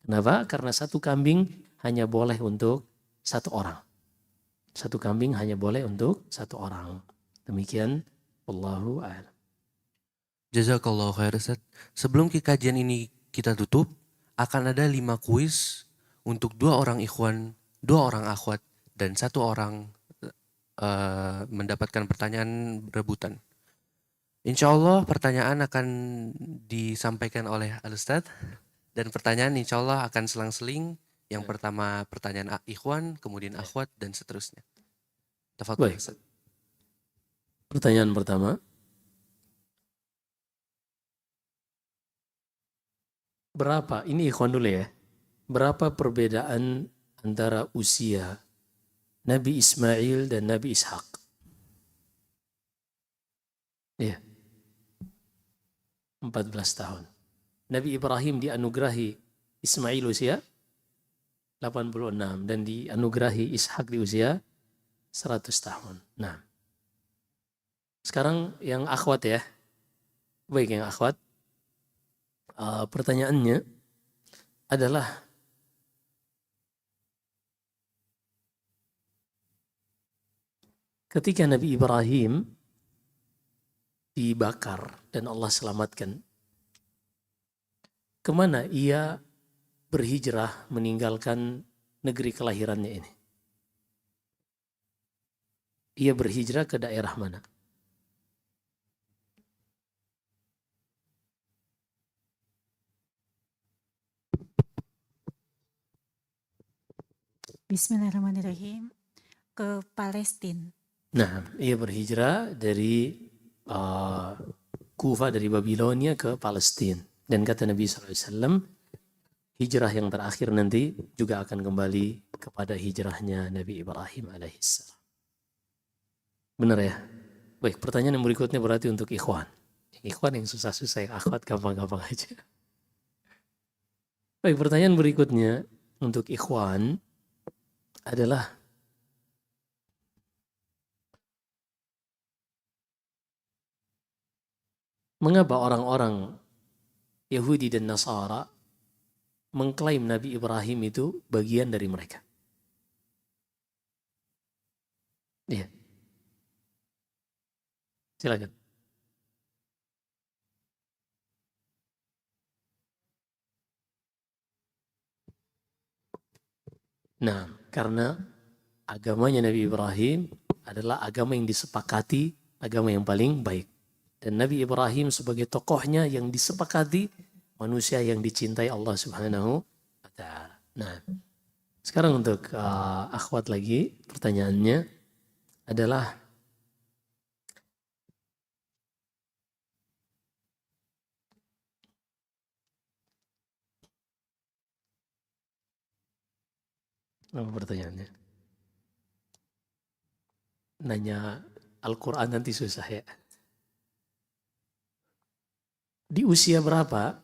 Kenapa? Karena 1 kambing hanya boleh untuk 1 orang. 1 kambing hanya boleh untuk 1 orang. Demikian, wallahu a'lam. Jazakallah khair, Ustaz. Sebelum kajian ini kita tutup, akan ada 5 kuis untuk 2 orang ikhwan, 2 orang akhwat, dan 1 orang mendapatkan pertanyaan rebutan. Insya Allah pertanyaan akan disampaikan oleh Al-Ustaz, dan pertanyaan insya Allah akan selang-seling. Yang pertama pertanyaan ikhwan, kemudian akhwat, dan seterusnya. Tafadhol, Ustaz. Pertanyaan pertama. Berapa, ini ikhwan dulu ya, berapa perbedaan antara usia Nabi Ismail dan Nabi Ishak? Ya, 14 tahun. Nabi Ibrahim dianugerahi Ismail usia 86 dan dianugerahi Ishak di usia 100 tahun. Nah, sekarang yang akhwat ya. Baik, yang akhwat. Pertanyaannya adalah ketika Nabi Ibrahim dibakar dan Allah selamatkan, kemana ia berhijrah meninggalkan negeri kelahirannya ini? Ia berhijrah ke daerah mana? Bismillahirrahmanirrahim. Ke Palestina. Nah, ia berhijrah dari Kufa, dari Babilonia ke Palestina. Dan kata Nabi SAW, hijrah yang terakhir nanti juga akan kembali kepada hijrahnya Nabi Ibrahim alaihissalam. Benar ya? Baik, pertanyaan yang berikutnya berarti untuk ikhwan. Ikhwan yang susah-susah, yang akhwat gampang-gampang aja. Baik, pertanyaan berikutnya untuk ikhwan. adalah mengapa orang-orang Yahudi dan Nasara mengklaim Nabi Ibrahim itu bagian dari mereka. Iya. Silakan. Nah, karena agamanya Nabi Ibrahim adalah agama yang disepakati, agama yang paling baik. Dan Nabi Ibrahim sebagai tokohnya yang disepakati, manusia yang dicintai Allah Subhanahu wa Ta'ala. Nah, sekarang untuk akhwat lagi, pertanyaannya adalah apa pertanyaannya? Nanya Al-Quran nanti susah ya. Di usia berapa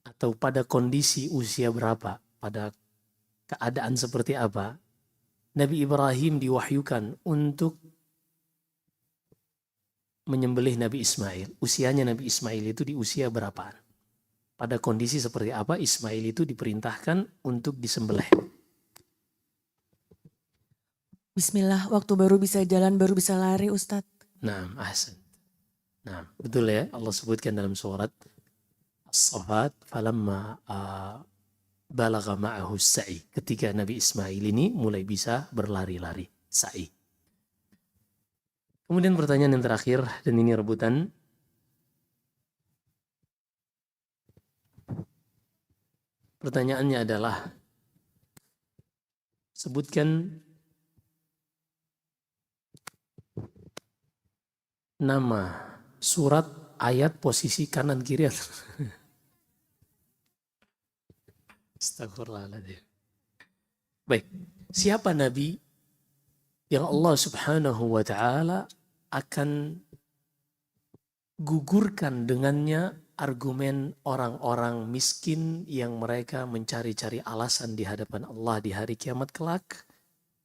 atau pada kondisi usia berapa, pada keadaan seperti apa Nabi Ibrahim diwahyukan untuk menyembelih Nabi Ismail? Usianya Nabi Ismail itu di usia berapaan? Pada kondisi seperti apa Ismail itu diperintahkan untuk disembelih? Bismillah, waktu baru bisa jalan, baru bisa lari, Ustadz. Nah, ahsan. Nah, betul ya, Allah sebutkan dalam surat As-Saffat, falamma balagha ma'ahu sa'i. Ketika Nabi Ismail ini mulai bisa berlari-lari, sa'i. Kemudian pertanyaan yang terakhir, dan ini rebutan. Pertanyaannya adalah, sebutkan nama surat, ayat, posisi kanan kiri. Astagfirullahaladzim. Baik, siapa Nabi yang Allah Subhanahu wa Ta'ala akan gugurkan dengannya argumen orang-orang miskin yang mereka mencari-cari alasan di hadapan Allah di hari kiamat kelak?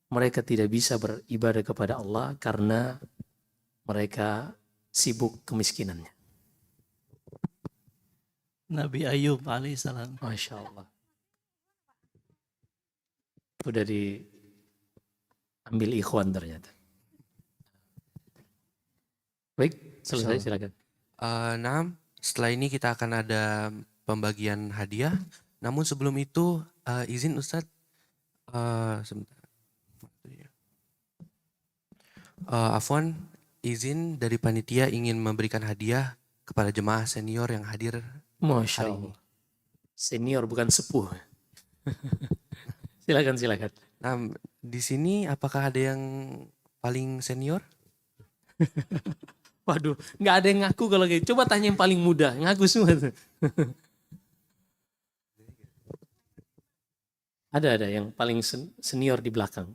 Mereka tidak bisa beribadah kepada Allah karena mereka sibuk kemiskinannya. Nabi Ayub alaihissalam. Masya Allah. Udah diambil ikhwan ternyata. Baik, selesai silakan. Nah, setelah ini kita akan ada pembagian hadiah. Namun sebelum itu izin Ustadz, sebentar. Afwan, izin dari panitia ingin memberikan hadiah kepada jemaah senior yang hadir Masya hari Allah. ini. Senior bukan sepuh. Silakan. Nah, di sini apakah ada yang paling senior? Waduh, nggak ada yang ngaku kalau gitu. Coba tanya yang paling muda, ngaku semua tuh. Ada yang paling senior di belakang.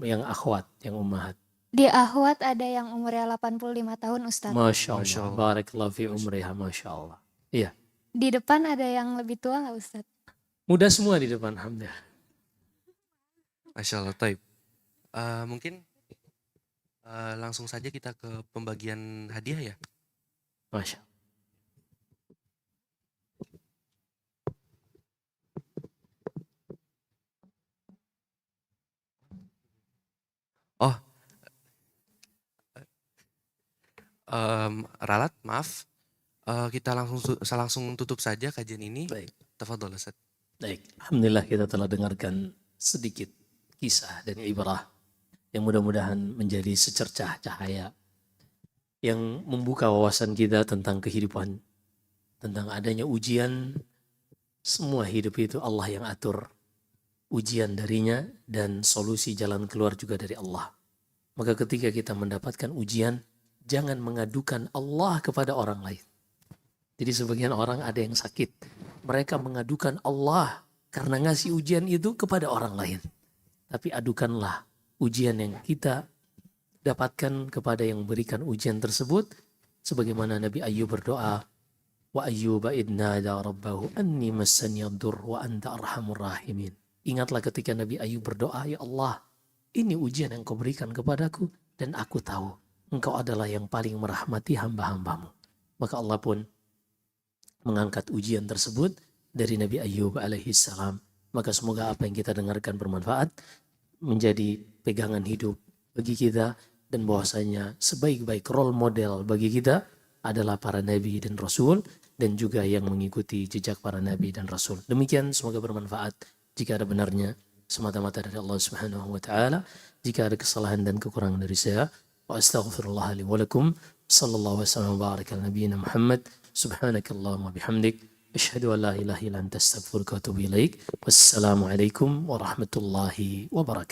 Yang akhwat, yang ummahat. Di Ahwat ada yang umurnya 85 tahun Ustadz. Masya Masya Allah. Allah. Barakallahu fi umriha. Masya Allah. Iya. Di depan ada yang lebih tua nggak Ustadz? Muda semua di depan. Alhamdulillah. Masya Allah, taib. Mungkin langsung saja kita ke pembagian hadiah ya. Masya Allah. Oh, Ralat, maaf. Kita langsung tutup saja kajian ini. Baik. Tafadhol Ustaz. Baik. Alhamdulillah kita telah dengarkan sedikit kisah dan ibrah yang mudah-mudahan menjadi secercah cahaya yang membuka wawasan kita tentang kehidupan, tentang adanya ujian. Semua hidup itu Allah yang atur ujian darinya dan solusi jalan keluar juga dari Allah. Maka ketika kita mendapatkan ujian, jangan mengadukan Allah kepada orang lain. Jadi sebagian orang ada yang sakit, mereka mengadukan Allah karena ngasih ujian itu kepada orang lain. Tapi adukanlah ujian yang kita dapatkan kepada yang memberikan ujian tersebut. Sebagaimana Nabi Ayub berdoa, wa ayyuba idnada rabbahu anni massani yadur wa anta arhamur rahimin. Ingatlah ketika Nabi Ayub berdoa, ya Allah, ini ujian yang kau berikan kepadaku dan aku tahu engkau adalah yang paling merahmati hamba-hambamu. Maka Allah pun mengangkat ujian tersebut dari Nabi Ayub alaihissalam. Maka semoga apa yang kita dengarkan bermanfaat, menjadi pegangan hidup bagi kita, dan bahwasanya sebaik-baik role model bagi kita adalah para nabi dan rasul, dan juga yang mengikuti jejak para nabi dan rasul. Demikian, semoga bermanfaat. Jika ada benarnya semata-mata dari Allah Subhanahu wa taala, jika ada kesalahan dan kekurangan dari saya, wa astaghfirullah li wa lakum. Sallallahu wasallam wa baraka ala nabiyyina Muhammad. Subhanakallahumma bihamdik, asyhadu an la ilaha illa anta astaghfiruka wa atubu ilaik. Wassalamu alaikum warahmatullahi wabarakatuh.